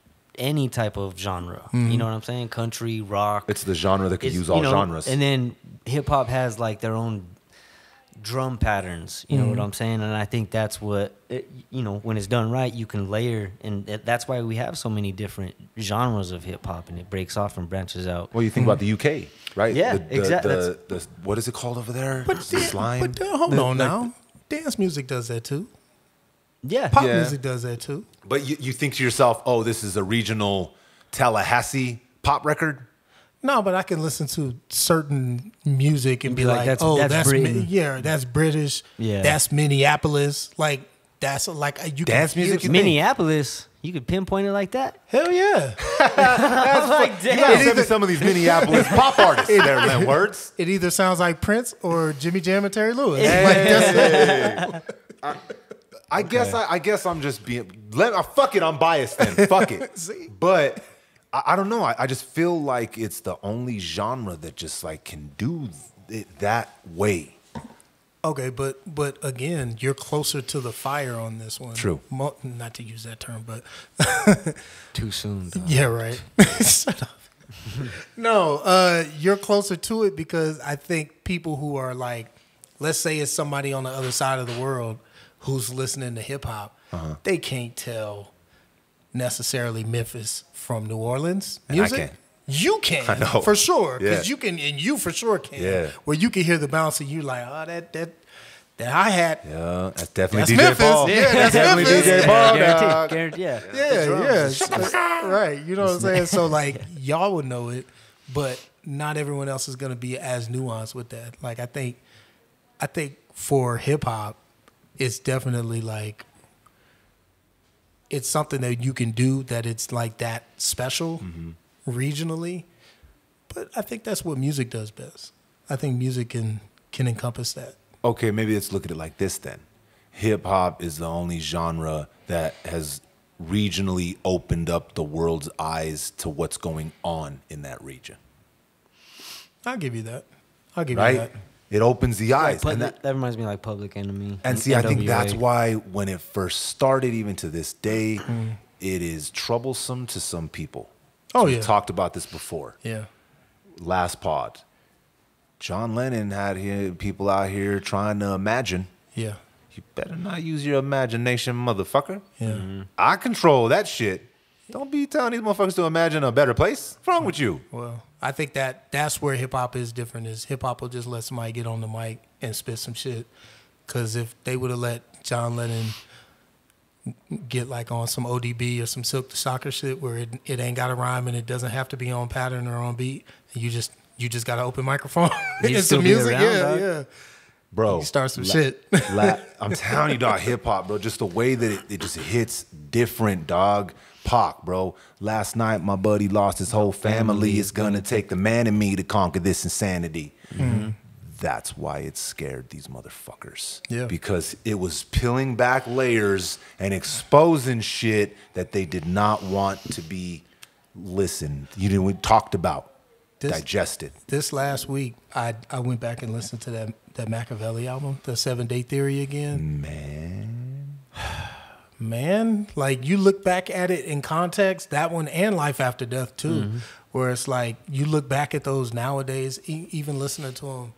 Speaker 2: genre. You know what I'm saying? Country, rock.
Speaker 1: It's the genre that could
Speaker 2: It's,
Speaker 1: use all
Speaker 2: you know,
Speaker 1: genres.
Speaker 2: And then hip hop has like their own drum patterns. You know what I'm saying? And I think that's what when it's done right, you can layer, and that's why we have so many different genres of hip hop, and it breaks off and branches out.
Speaker 1: Well, you think about the UK, right?
Speaker 2: Yeah, exactly.
Speaker 1: The what is it called over there? Slime.
Speaker 3: but hold on now. Dance music does that too.
Speaker 2: Yeah,
Speaker 3: Pop
Speaker 1: Yeah.
Speaker 3: music does that too.
Speaker 1: But you think to yourself, oh, this is a regional Tallahassee pop record?
Speaker 3: No, but I can listen to certain music and be
Speaker 2: like,
Speaker 3: like,
Speaker 2: that's-
Speaker 3: oh,
Speaker 2: that's
Speaker 3: that's
Speaker 2: Britain.
Speaker 3: that's British.
Speaker 2: Yeah.
Speaker 3: That's Minneapolis. Like, that's like you
Speaker 1: Dance
Speaker 3: can
Speaker 1: music,
Speaker 3: hear-
Speaker 1: you think?
Speaker 2: Minneapolis. You could pinpoint it like that.
Speaker 3: Hell yeah.
Speaker 2: Like,
Speaker 1: You gotta send me some of these Minneapolis pop artists there, Len Words.
Speaker 3: It either sounds like Prince or Jimmy Jam and Terry Lewis.
Speaker 1: I guess I'm just being. Fuck it, I'm biased then. Fuck it.
Speaker 3: See?
Speaker 1: But I don't know. I just feel like it's the only genre that just like can do it that way.
Speaker 3: Okay, but again, you're closer to the fire on this one.
Speaker 1: True.
Speaker 3: Not to use that term, but
Speaker 2: Too soon. Dog.
Speaker 3: yeah, right. Shut up. No, you're closer to it because I think people who are like, let's say it's somebody on the other side of the world who's listening to hip hop, they can't tell necessarily Memphis from New Orleans
Speaker 1: And I
Speaker 3: music.
Speaker 1: can.
Speaker 3: You can,
Speaker 1: I know.
Speaker 3: for sure,
Speaker 1: Yeah.
Speaker 3: because you can, and you for sure can.
Speaker 1: Yeah.
Speaker 3: Where you can hear the bounce, and you like, oh, that hi-hat.
Speaker 1: Yeah, that's definitely
Speaker 3: That's
Speaker 1: DJ
Speaker 3: Memphis.
Speaker 1: Paul.
Speaker 3: Yeah, that's
Speaker 1: definitely
Speaker 3: Memphis.
Speaker 1: DJ Paul,
Speaker 2: Guaranteed,
Speaker 1: dog.
Speaker 2: guaranteed, yeah.
Speaker 3: Yeah. Right. You know what I'm saying? So like y'all would know it, but not everyone else is gonna be as nuanced with that. Like I think for hip hop, it's definitely like it's something that you can do that it's like that special regionally. But I think that's what music does best. I think music can encompass that.
Speaker 1: Okay, maybe let's look at it like this then. Hip hop is the only genre that has regionally opened up the world's eyes to what's going on in that region.
Speaker 3: I'll give you that. I'll give you
Speaker 1: Right?
Speaker 3: that.
Speaker 1: It opens the eyes.
Speaker 2: But
Speaker 1: And
Speaker 2: that reminds me like Public Enemy.
Speaker 1: And see, I think
Speaker 2: NWA.
Speaker 1: that's why when it first started, even to this day, it is troublesome to some people.
Speaker 3: Oh,
Speaker 1: We've
Speaker 3: yeah.
Speaker 1: talked about this before.
Speaker 3: Yeah.
Speaker 1: Last pod. John Lennon had people out here trying to imagine.
Speaker 3: Yeah.
Speaker 1: You better not use your imagination, motherfucker.
Speaker 3: Yeah.
Speaker 1: I control that shit. Don't be telling these motherfuckers to imagine a better place. What's wrong with you?
Speaker 3: Well, I think that's where hip hop is different. Is hip hop will just let somebody get on the mic and spit some shit. Because if they would have let John Lennon get like on some ODB or some Silk the Shocker shit where it ain't got a rhyme and it doesn't have to be on pattern or on beat, and you just got an open microphone
Speaker 2: You'd
Speaker 3: and
Speaker 2: still
Speaker 3: some
Speaker 2: be
Speaker 3: music,
Speaker 2: around,
Speaker 3: yeah,
Speaker 2: dog.
Speaker 3: yeah.
Speaker 1: Bro.
Speaker 3: You start some shit.
Speaker 1: I'm telling you, dog, hip hop, bro. Just the way that it just hits different, dog. Pac, bro. Last night, my buddy lost his whole family. It's gonna take the man in me to conquer this insanity. That's why it scared these motherfuckers.
Speaker 3: Yeah.
Speaker 1: Because it was peeling back layers and exposing shit that they did not want to be listened. We talked about, digested.
Speaker 3: This last week, I went back and listened to that Machiavelli album, the 7 Day Theory again. Man, like you look back at it in context, that one and Life After Death too, where it's like you look back at those nowadays, even listening to them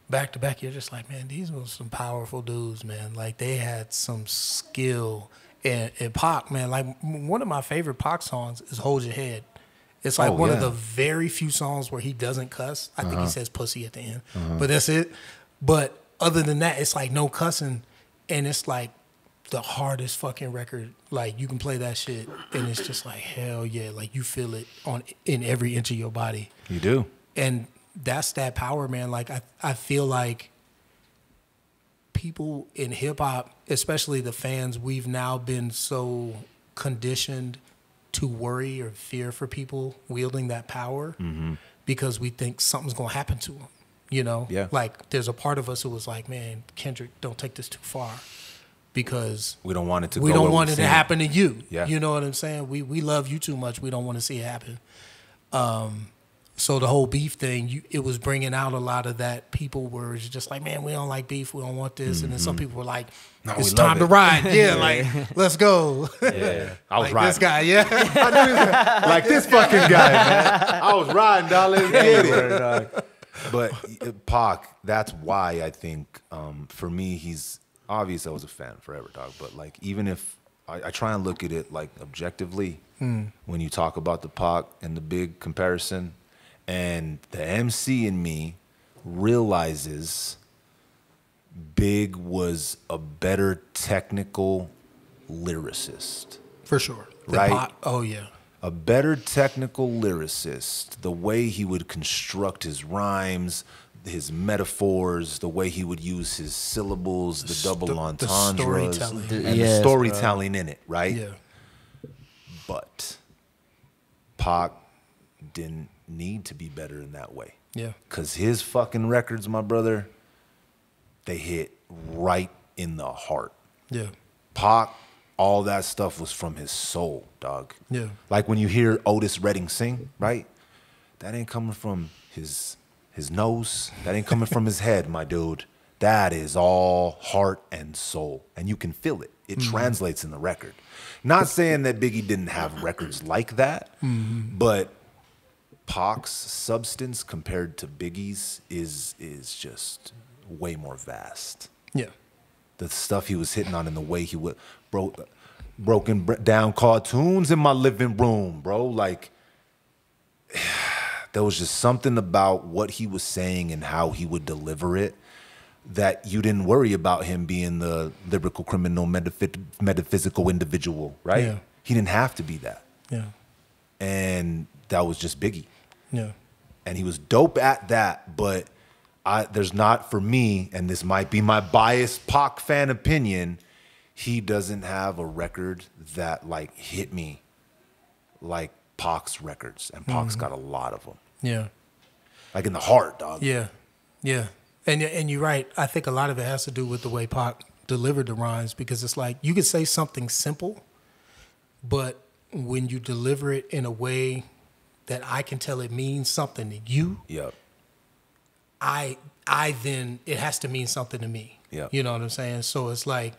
Speaker 3: back to back, you're just like, man, these were some powerful dudes, man. Like they had some skill. And Pac, man, like one of my favorite Pac songs is Hold Your Head. It's like one of the very few songs where he doesn't cuss. I think he says pussy at the end, but that's it. But other than that, it's like no cussing, and it's like the hardest fucking record. Like you can play that shit, and it's just like hell yeah, like you feel it in every inch of your body.
Speaker 1: You do.
Speaker 3: And that's that power, man. Like I feel like people in hip hop, especially the fans, we've now been so conditioned to worry or fear for people wielding that power because we think something's gonna happen to them. You know,
Speaker 1: Yeah.
Speaker 3: like there's a part of us who was like, man, Kendrick, don't take this too far because
Speaker 1: We don't want it to
Speaker 3: we
Speaker 1: go
Speaker 3: don't
Speaker 1: where
Speaker 3: want
Speaker 1: we've
Speaker 3: it to
Speaker 1: seen
Speaker 3: happen to you.
Speaker 1: Yeah.
Speaker 3: You know what I'm saying? We love you too much. We don't want to see it happen. So the whole beef thing, it was bringing out a lot of that. People were just like, man, we don't like beef. We don't want this. And then some people were like,
Speaker 1: No,
Speaker 3: it's
Speaker 1: we love
Speaker 3: time to
Speaker 1: it.
Speaker 3: ride. Yeah, like, let's go.
Speaker 1: Yeah. I was
Speaker 3: Like
Speaker 1: riding.
Speaker 3: this guy, yeah.
Speaker 1: I knew he was like this fucking guy, man. I was riding, dog. Let's get it. But Pac, that's why I think for me, he's obvious. I was a fan forever, dog. But like, even if I try and look at it like objectively, when you talk about the Pac and the big comparison, and the MC in me realizes Big was a better technical lyricist.
Speaker 3: For sure.
Speaker 1: Right.
Speaker 3: Oh, yeah.
Speaker 1: A better technical lyricist, the way he would construct his rhymes, his metaphors, the way he would use his syllables, the double entendres,
Speaker 3: storytelling.
Speaker 1: and
Speaker 2: Yes,
Speaker 1: the storytelling in it, right?
Speaker 3: Yeah.
Speaker 1: But Pac didn't need to be better in that way.
Speaker 3: Yeah.
Speaker 1: Because his fucking records, my brother, they hit right in the heart.
Speaker 3: Yeah.
Speaker 1: Pac, all that stuff was from his soul, dog.
Speaker 3: Yeah.
Speaker 1: Like when you hear Otis Redding sing, right? That ain't coming from his nose. That ain't coming from his head, my dude. That is all heart and soul. And you can feel it. It translates in the record. Not saying that Biggie didn't have records like that, but Pac's substance compared to Biggie's is just way more vast.
Speaker 3: Yeah.
Speaker 1: The stuff he was hitting on and the way he would broken down cartoons in my living room, bro. Like There was just something about what he was saying and how he would deliver it that you didn't worry about him being the lyrical, criminal, metaphysical individual, right?
Speaker 3: Yeah.
Speaker 1: He didn't have to be that.
Speaker 3: Yeah.
Speaker 1: And that was just Biggie.
Speaker 3: Yeah.
Speaker 1: And he was dope at that, but there's not, for me, and this might be my biased Pac fan opinion, he doesn't have a record that like hit me like Pac's records, and Pac's got a lot of them.
Speaker 3: Yeah.
Speaker 1: Like in the heart, dog.
Speaker 3: Yeah. Yeah. And you're right. I think a lot of it has to do with the way Pac delivered the rhymes, because it's like you could say something simple, but when you deliver it in a way that I can tell it means something to you,
Speaker 1: Yep.
Speaker 3: I then it has to mean something to me.
Speaker 1: Yep.
Speaker 3: You know what I'm saying? So it's like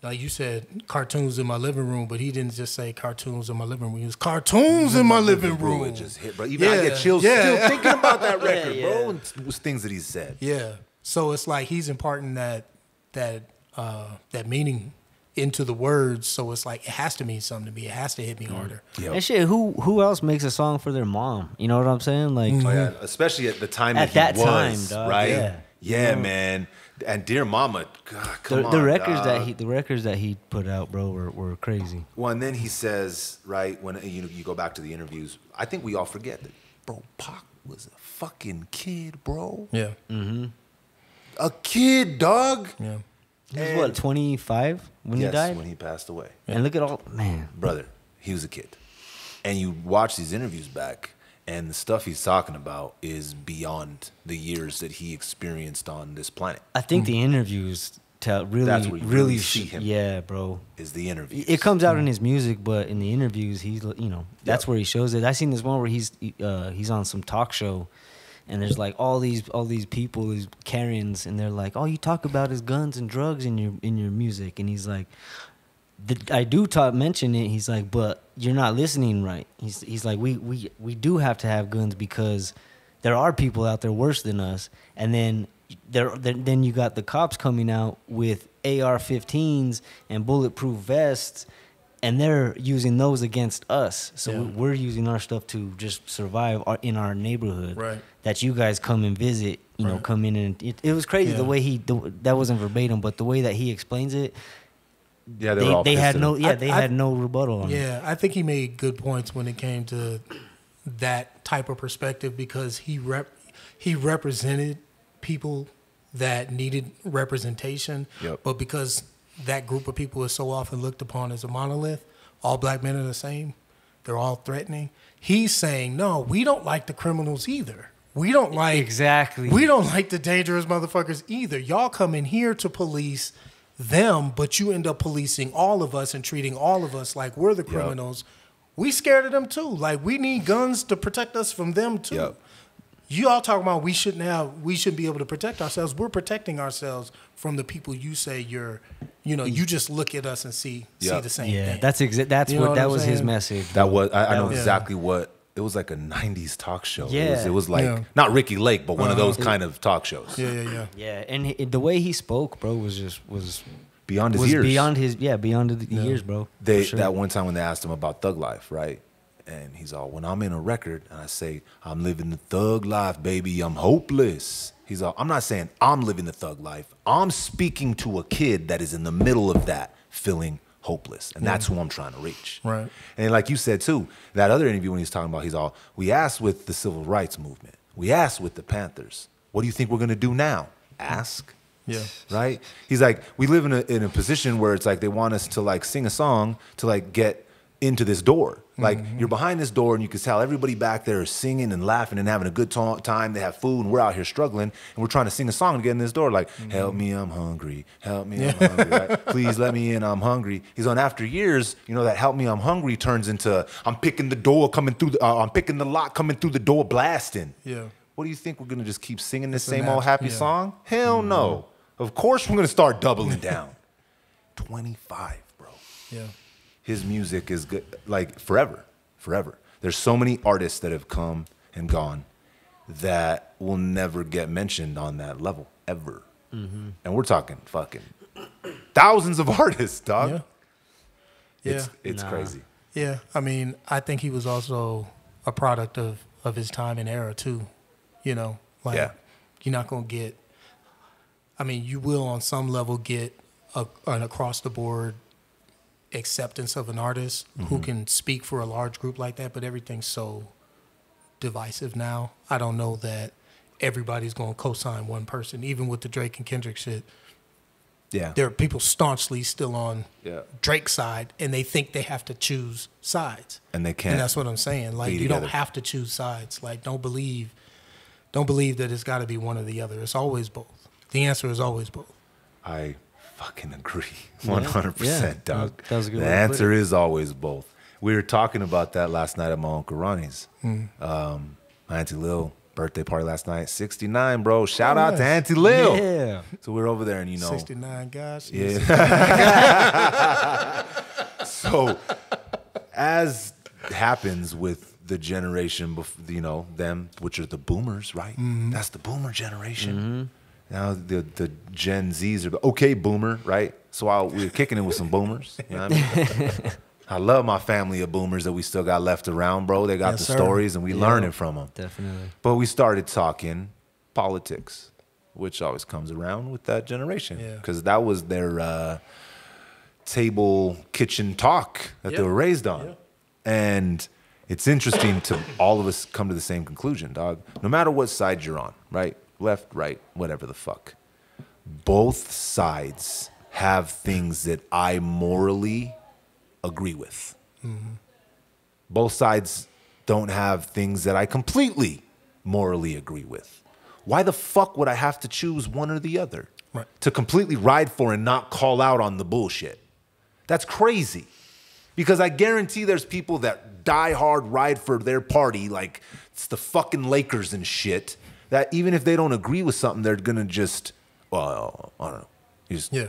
Speaker 3: you said cartoons in my living room, but he didn't just say cartoons in my living room. He was cartoons in my living room.
Speaker 1: It just hit, bro. Even I get chills still thinking about that record, bro. And it was things that he said.
Speaker 3: Yeah. So it's like he's imparting that meaning into the words. So it's like it has to mean something to me. It has to hit me harder.
Speaker 1: Yep.
Speaker 2: And shit, who else makes a song for their mom? You know what I'm saying? Like,
Speaker 1: Oh, yeah. Especially at the time
Speaker 2: At
Speaker 1: that he
Speaker 2: that time,
Speaker 1: was,
Speaker 2: dog,
Speaker 1: right?
Speaker 2: yeah.
Speaker 1: Yeah, man. And Dear Mama, God, come on,
Speaker 2: the records
Speaker 1: dog.
Speaker 2: the records that he put out, bro, were crazy.
Speaker 1: Well, and then he says, right, when you go back to the interviews, I think we all forget that, bro, Pac was a fucking kid, bro.
Speaker 3: Yeah.
Speaker 1: A kid, dog.
Speaker 3: Yeah.
Speaker 2: He was what, 25 when he died?
Speaker 1: When he passed away.
Speaker 2: And look at all, man.
Speaker 1: Brother, he was a kid. And you watch these interviews back, and the stuff he's talking about is beyond the years that he experienced on this planet.
Speaker 2: I think the interviews tell
Speaker 1: That's where you really see him.
Speaker 2: Yeah, bro.
Speaker 1: Is the interviews.
Speaker 2: It comes out in his music, but in the interviews, he's that's where he shows it. I seen this one where he's on some talk show, and there's like all these people, these Karens, and they're like, all you talk about is guns and drugs in your music, and he's like, I do mention it. He's like, but you're not listening right. He's like, we do have to have guns because there are people out there worse than us, and then then you got the cops coming out with AR-15s and bulletproof vests, and they're using those against us. So we're using our stuff to just survive in our neighborhood.
Speaker 3: Right.
Speaker 2: That you guys come and visit, come in, and it was crazy the way that wasn't verbatim, but the way that he explains it.
Speaker 1: Yeah,
Speaker 2: they had no rebuttal on it.
Speaker 3: Yeah, I think he made good points when it came to that type of perspective, because he represented people that needed representation, but because that group of people is so often looked upon as a monolith, all black men are the same, they're all threatening. He's saying, no, we don't like the criminals either. We don't like We don't like the dangerous motherfuckers either. Y'all come in here to police them, but you end up policing all of us and treating all of us like we're the criminals. We scared of them too. Like, we need guns to protect us from them too. You all talking about we shouldn't be able to protect ourselves. We're protecting ourselves from the people you say you just look at us and see the same thing.
Speaker 2: That was his message.
Speaker 1: That was I know exactly what it was, like a 90s talk show.
Speaker 2: Yeah.
Speaker 1: It was like not Ricky Lake, but one of those kind of talk shows.
Speaker 3: Yeah,
Speaker 2: and the way he spoke, bro, was
Speaker 1: beyond his years.
Speaker 2: Beyond the years, bro.
Speaker 1: That one time when they asked him about Thug Life, right? And he's all, when I'm in a record and I say, I'm living the thug life, baby, I'm hopeless. He's all, I'm not saying I'm living the thug life. I'm speaking to a kid that is in the middle of that, feeling hopeless. And that's who I'm trying to reach.
Speaker 3: Right.
Speaker 1: And like you said, too, that other interview when he's talking about, he's all, we asked with the civil rights movement. We asked with the Panthers. What do you think we're going to do now? Ask.
Speaker 3: Yeah.
Speaker 1: Right? He's like, we live in a position where it's like they want us to like sing a song to like get into this door. Like, you're behind this door and you can tell everybody back there is singing and laughing and having a good time. They have food and we're out here struggling and we're trying to sing a song to get in this door. Like, help me, I'm hungry. Help me, I'm hungry. Right? Please let me in, I'm hungry. He's on, after years, that help me, I'm hungry turns into I'm picking the door coming through I'm picking the lock coming through the door blasting.
Speaker 3: Yeah.
Speaker 1: What do you think, we're going to just keep singing the same old happy song? Hell no. Of course we're going to start doubling down. 25, bro.
Speaker 3: Yeah.
Speaker 1: His music is good, like forever. There's so many artists that have come and gone that will never get mentioned on that level, ever. And we're talking fucking thousands of artists, dog.
Speaker 3: Yeah.
Speaker 1: It's crazy.
Speaker 3: Yeah. I mean, I think he was also a product of of his time and era too. You know, like
Speaker 1: Yeah.
Speaker 3: you're not gonna get. I mean, you will on some level get an across the board acceptance of an artist who can speak for a large group like that, but everything's so divisive now. I don't know that everybody's going to co-sign one person, even with the Drake and Kendrick shit.
Speaker 1: Yeah.
Speaker 3: There are people staunchly still on
Speaker 1: Yeah.
Speaker 3: Drake's side, and they think they have to choose sides.
Speaker 1: And they can't.
Speaker 3: And that's what I'm saying. Like,
Speaker 1: be
Speaker 3: you don't
Speaker 1: together.
Speaker 3: have to choose sides. Like, don't believe that it's got to be one or the other. It's always both. The answer is always both.
Speaker 1: I fucking agree. 100%, dog.
Speaker 2: That was a good
Speaker 1: The
Speaker 2: way to put
Speaker 1: answer is always both. We were talking about that last night at my Uncle Ronnie's. My Auntie Lil birthday party last night. 69, bro. Shout out to
Speaker 3: nice.
Speaker 1: Auntie Lil.
Speaker 2: Yeah.
Speaker 1: So we were over there and, you know.
Speaker 3: 69 guys.
Speaker 1: Yeah. So, as happens with the generation, you know, them, which are the boomers, right? That's the boomer generation. Now the Gen Zs are okay, boomer, right? So we're kicking it with some boomers. You know what I mean? I love my family of boomers that we still got left around, bro. They got
Speaker 3: Yes,
Speaker 1: the
Speaker 3: sir.
Speaker 1: stories and we learning from them.
Speaker 2: Definitely.
Speaker 1: But we started talking politics, which always comes around with that generation.
Speaker 3: Yeah.
Speaker 1: Because that was their table kitchen talk that they
Speaker 3: Yeah.
Speaker 1: were raised on.
Speaker 3: Yeah.
Speaker 1: And it's interesting to all of us come to the same conclusion, dog. No matter what side you're on, right? Left, right, whatever the fuck. Both sides have things that I morally agree with. Both sides don't have things that I completely morally agree with. Why the fuck would I have to choose one or the other?
Speaker 3: Right.
Speaker 1: To completely ride for and not call out on the bullshit. That's crazy. Because I guarantee there's people that die hard ride for their party like it's the fucking Lakers and shit, that even if they don't agree with something, they're gonna just, well, I don't know.
Speaker 3: Yeah.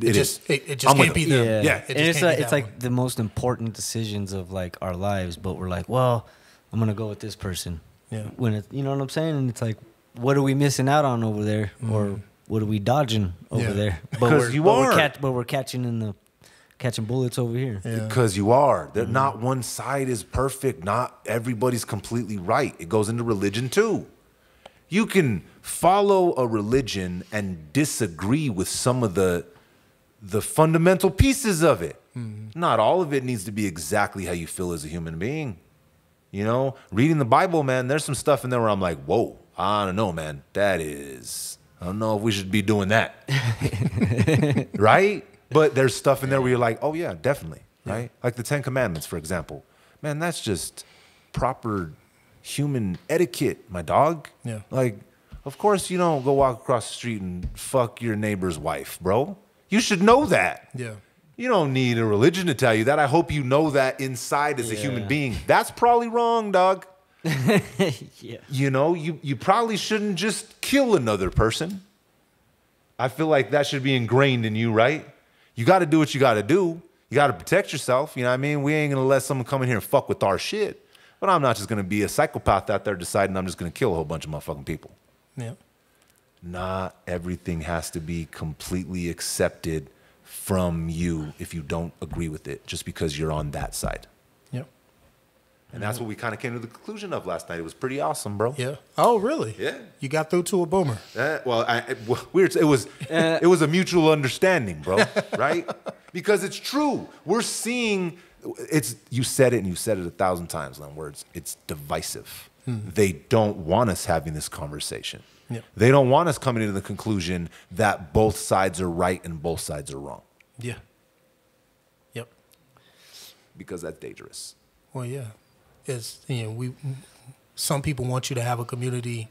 Speaker 1: It
Speaker 3: just
Speaker 1: I'm with
Speaker 3: can't be
Speaker 1: them.
Speaker 3: them.
Speaker 1: Yeah.
Speaker 3: It
Speaker 2: And
Speaker 3: just
Speaker 2: it's
Speaker 3: can't
Speaker 2: like
Speaker 3: be
Speaker 2: it's
Speaker 3: that
Speaker 2: like
Speaker 3: one.
Speaker 2: the most important decisions of like our lives, but we're like, well, I'm gonna go with this person.
Speaker 3: Yeah.
Speaker 2: When it, you know what I'm saying? And it's like, what are we missing out on over there, or what are we dodging over
Speaker 3: Yeah.
Speaker 2: there?
Speaker 1: Because you are.
Speaker 2: But we're catching bullets over here.
Speaker 3: Yeah.
Speaker 1: Because you are. That not one side is perfect. Not everybody's completely right. It goes into religion too. You can follow a religion and disagree with some of the fundamental pieces of it. Not all of it needs to be exactly how you feel as a human being. You know, reading the Bible, man, there's some stuff in there where I'm like, whoa, I don't know, man. I don't know if we should be doing that. Right? But there's stuff in there where you're like, oh, yeah, definitely. Right? Like the 10 Commandments, for example. Man, that's just proper human etiquette, my dog.
Speaker 3: Yeah.
Speaker 1: Like, of course you don't go walk across the street and fuck your neighbor's wife, bro. You should know that.
Speaker 3: Yeah.
Speaker 1: You don't need a religion to tell you that. I hope you know that inside as a human
Speaker 2: Yeah.
Speaker 1: being. That's probably wrong, dog.
Speaker 2: Yeah.
Speaker 1: You know, you probably shouldn't just kill another person. I feel like that should be ingrained in you, right? You got to do what you got to do. You got to protect yourself. You know what I mean? We ain't going to let someone come in here and fuck with our shit. But I'm not just going to be a psychopath out there deciding I'm just going to kill a whole bunch of motherfucking people.
Speaker 3: Yeah.
Speaker 1: Not everything has to be completely accepted from you if you don't agree with it, just because you're on that side.
Speaker 3: Yep.
Speaker 1: And that's what we kind of came to the conclusion of last night. It was pretty awesome, bro.
Speaker 3: Yeah. Oh, really?
Speaker 1: Yeah.
Speaker 3: You got through to a boomer.
Speaker 1: Weird. It was a mutual understanding, bro. Right? Because it's true. We're seeing. You said it, and you said it 1,000 times, Lenwords. It's divisive. They don't want us having this conversation.
Speaker 3: Yep.
Speaker 1: They don't want us coming to the conclusion that both sides are right and both sides are wrong,
Speaker 3: Yeah. Yep.
Speaker 1: because that's dangerous.
Speaker 3: Well, yeah. It's, some people want you to have a community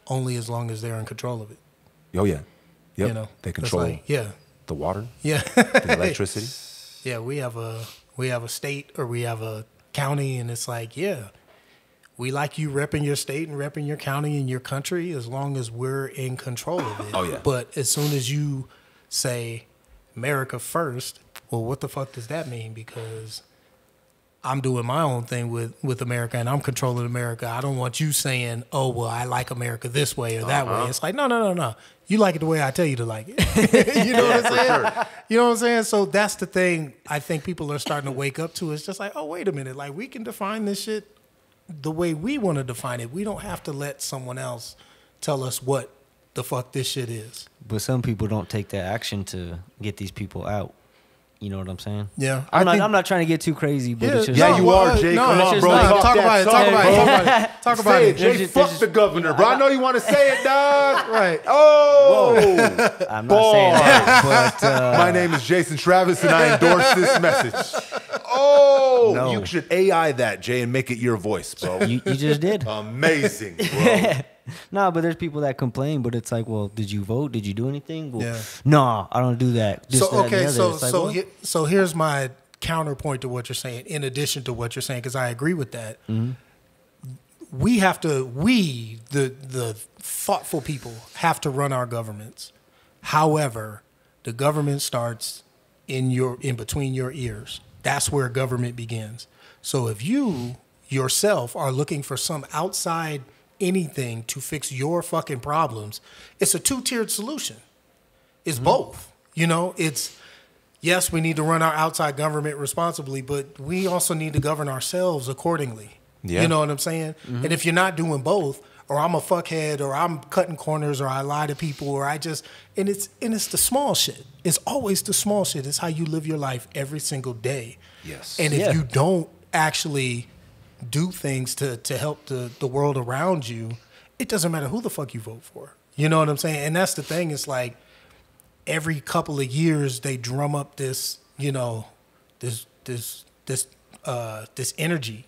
Speaker 3: only as long as they're in control of it.
Speaker 1: Oh yeah, yep.
Speaker 3: You know,
Speaker 1: They
Speaker 3: It's
Speaker 1: control
Speaker 3: like, yeah.
Speaker 1: the water,
Speaker 3: Yeah.
Speaker 1: the electricity.
Speaker 3: Yeah, we have a state or we have a county, and it's like, yeah, we like you repping your state and repping your county and your country as long as we're in control of it.
Speaker 1: Oh, yeah.
Speaker 3: But as soon as you say America first, well, what the fuck does that mean? Because I'm doing my own thing with America and I'm controlling America. I don't want you saying, oh, well, I like America this way or that way. It's like, no. You like it the way I tell you to like it. You know what I'm saying?
Speaker 1: Sure.
Speaker 3: You know what I'm saying? So that's the thing I think people are starting to wake up to. It's just like, oh, wait a minute. Like, we can define this shit the way we want to define it. We don't have to let someone else tell us what the fuck this shit is.
Speaker 2: But some people don't take that action to get these people out. You know what I'm saying?
Speaker 3: Yeah.
Speaker 2: I'm not trying to get too crazy, but it's just
Speaker 1: yeah, you are, Jay. Come on, bro.
Speaker 3: Talk about it. Talk about it.
Speaker 1: Jay, fuck the governor, bro. I know you want to say it, dog. Right. Oh.
Speaker 2: Whoa. I'm not saying that, but...
Speaker 1: My name is Jason Travis, and I endorse this message. Oh. No. You should AI that, Jay, and make it your voice, bro.
Speaker 2: You just did.
Speaker 1: Amazing, bro.
Speaker 2: Nah, but there's people that complain, but it's like, well, did you vote? Did you do anything? Well,
Speaker 3: yeah.
Speaker 2: No, I don't do that.
Speaker 3: So here's my counterpoint to what you're saying. In addition to what you're saying, because I agree with that, we have to. The thoughtful people have to run our governments. However, the government starts in between your ears. That's where government begins. So if you yourself are looking for some outside anything to fix your fucking problems, it's a two-tiered solution. It's both. You know, it's, yes, we need to run our outside government responsibly, but we also need to govern ourselves accordingly. Yeah. You know what I'm saying? And if you're not doing both, or I'm a fuckhead, or I'm cutting corners, or I lie to people, or and it's the small shit. It's always the small shit. It's how you live your life every single day.
Speaker 1: Yes.
Speaker 3: And if you don't actually do things to help the world around you, it doesn't matter who the fuck you vote for. You know what I'm saying? And that's the thing. It's like every couple of years they drum up this, you know, this energy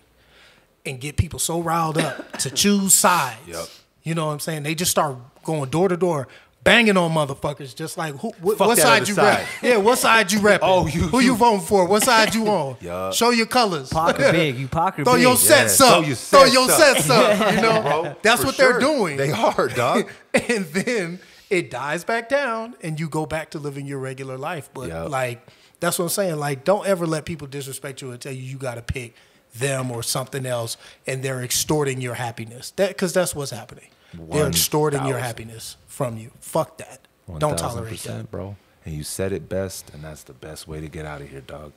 Speaker 3: and get people so riled up to choose sides.
Speaker 1: Yep.
Speaker 3: You know what I'm saying? They just start going door to door, banging on motherfuckers, just like what side you rep? Yeah, what side you repping?
Speaker 1: Oh,
Speaker 3: who you voting for? What side you on?
Speaker 1: Yep.
Speaker 3: Show your colors.
Speaker 2: Pocket big, you pocket
Speaker 3: Throw
Speaker 2: big.
Speaker 3: your sets up. Throw your sets up. You know,
Speaker 1: bro,
Speaker 3: that's what they're doing.
Speaker 1: They are, dog.
Speaker 3: And then it dies back down, and you go back to living your regular life. But like, that's what I'm saying. Like, don't ever let people disrespect you and tell you got to pick them or something else, and they're extorting your happiness. Because that's what's happening. They're extorting your happiness from you. Fuck that. Don't tolerate that,
Speaker 1: bro. And you said it best, and that's the best way to get out of here, dog.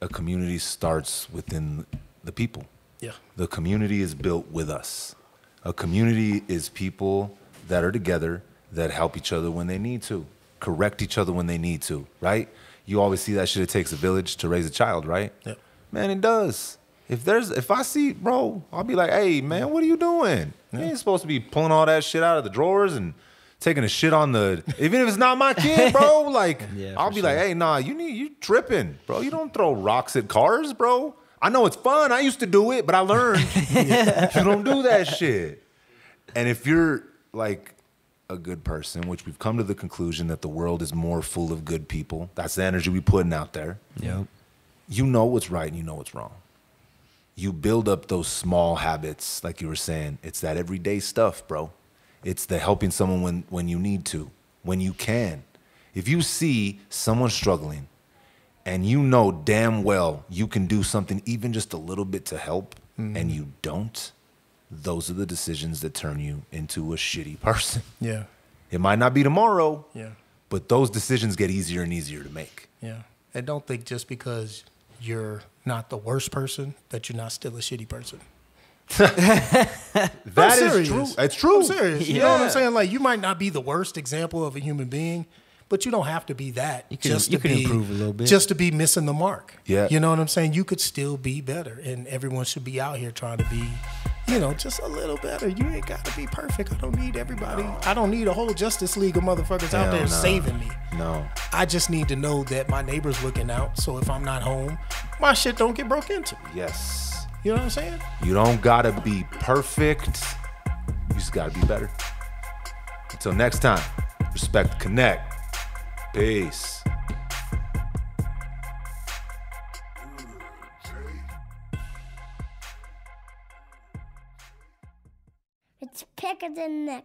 Speaker 1: A community starts within the people.
Speaker 3: Yeah.
Speaker 1: The community is built with us. A community is people that are together, that help each other when they need to, correct each other when they need to, right? You always see that shit, it takes a village to raise a child, right?
Speaker 3: Yeah.
Speaker 1: Man, it does. If I see, bro, I'll be like, hey, man, what are you doing? You ain't supposed to be pulling all that shit out of the drawers and taking a shit on the, even if it's not my kid, bro, like, I'll be like, hey, nah, you tripping, bro. You don't throw rocks at cars, bro. I know it's fun. I used to do it, but I learned you don't do that shit. And if you're like a good person, which we've come to the conclusion that the world is more full of good people, that's the energy we putting out there.
Speaker 2: Yep.
Speaker 1: You know what's right and you know what's wrong. You build up those small habits, like you were saying. It's that everyday stuff, bro. It's the helping someone when you need to, when you can. If you see someone struggling and you know damn well you can do something even just a little bit to help, and you don't, those are the decisions that turn you into a shitty person.
Speaker 3: Yeah.
Speaker 1: It might not be tomorrow,
Speaker 3: but
Speaker 1: those decisions get easier and easier to make.
Speaker 3: Yeah. And don't think just because you're not the worst person that you're not still a shitty person.
Speaker 1: That is true. It's true.
Speaker 3: I'm serious. You know what I'm saying? Like, you might not be the worst example of a human being, but you don't have to be that. You can
Speaker 2: improve a little bit.
Speaker 3: Just to be missing the mark.
Speaker 1: Yeah.
Speaker 3: You know what I'm saying? You could still be better, and everyone should be out here trying to be, you know, just a little better. You ain't got to be perfect. I don't need everybody. I don't need a whole Justice League of motherfuckers out there saving me.
Speaker 1: No.
Speaker 3: I just need to know that my neighbor's looking out, so if I'm not home, my shit don't get broke into.
Speaker 1: Yes.
Speaker 3: You know what I'm saying?
Speaker 1: You don't gotta be perfect. You just gotta be better. Until next time, respect, connect. Peace.
Speaker 5: It's thicker than that.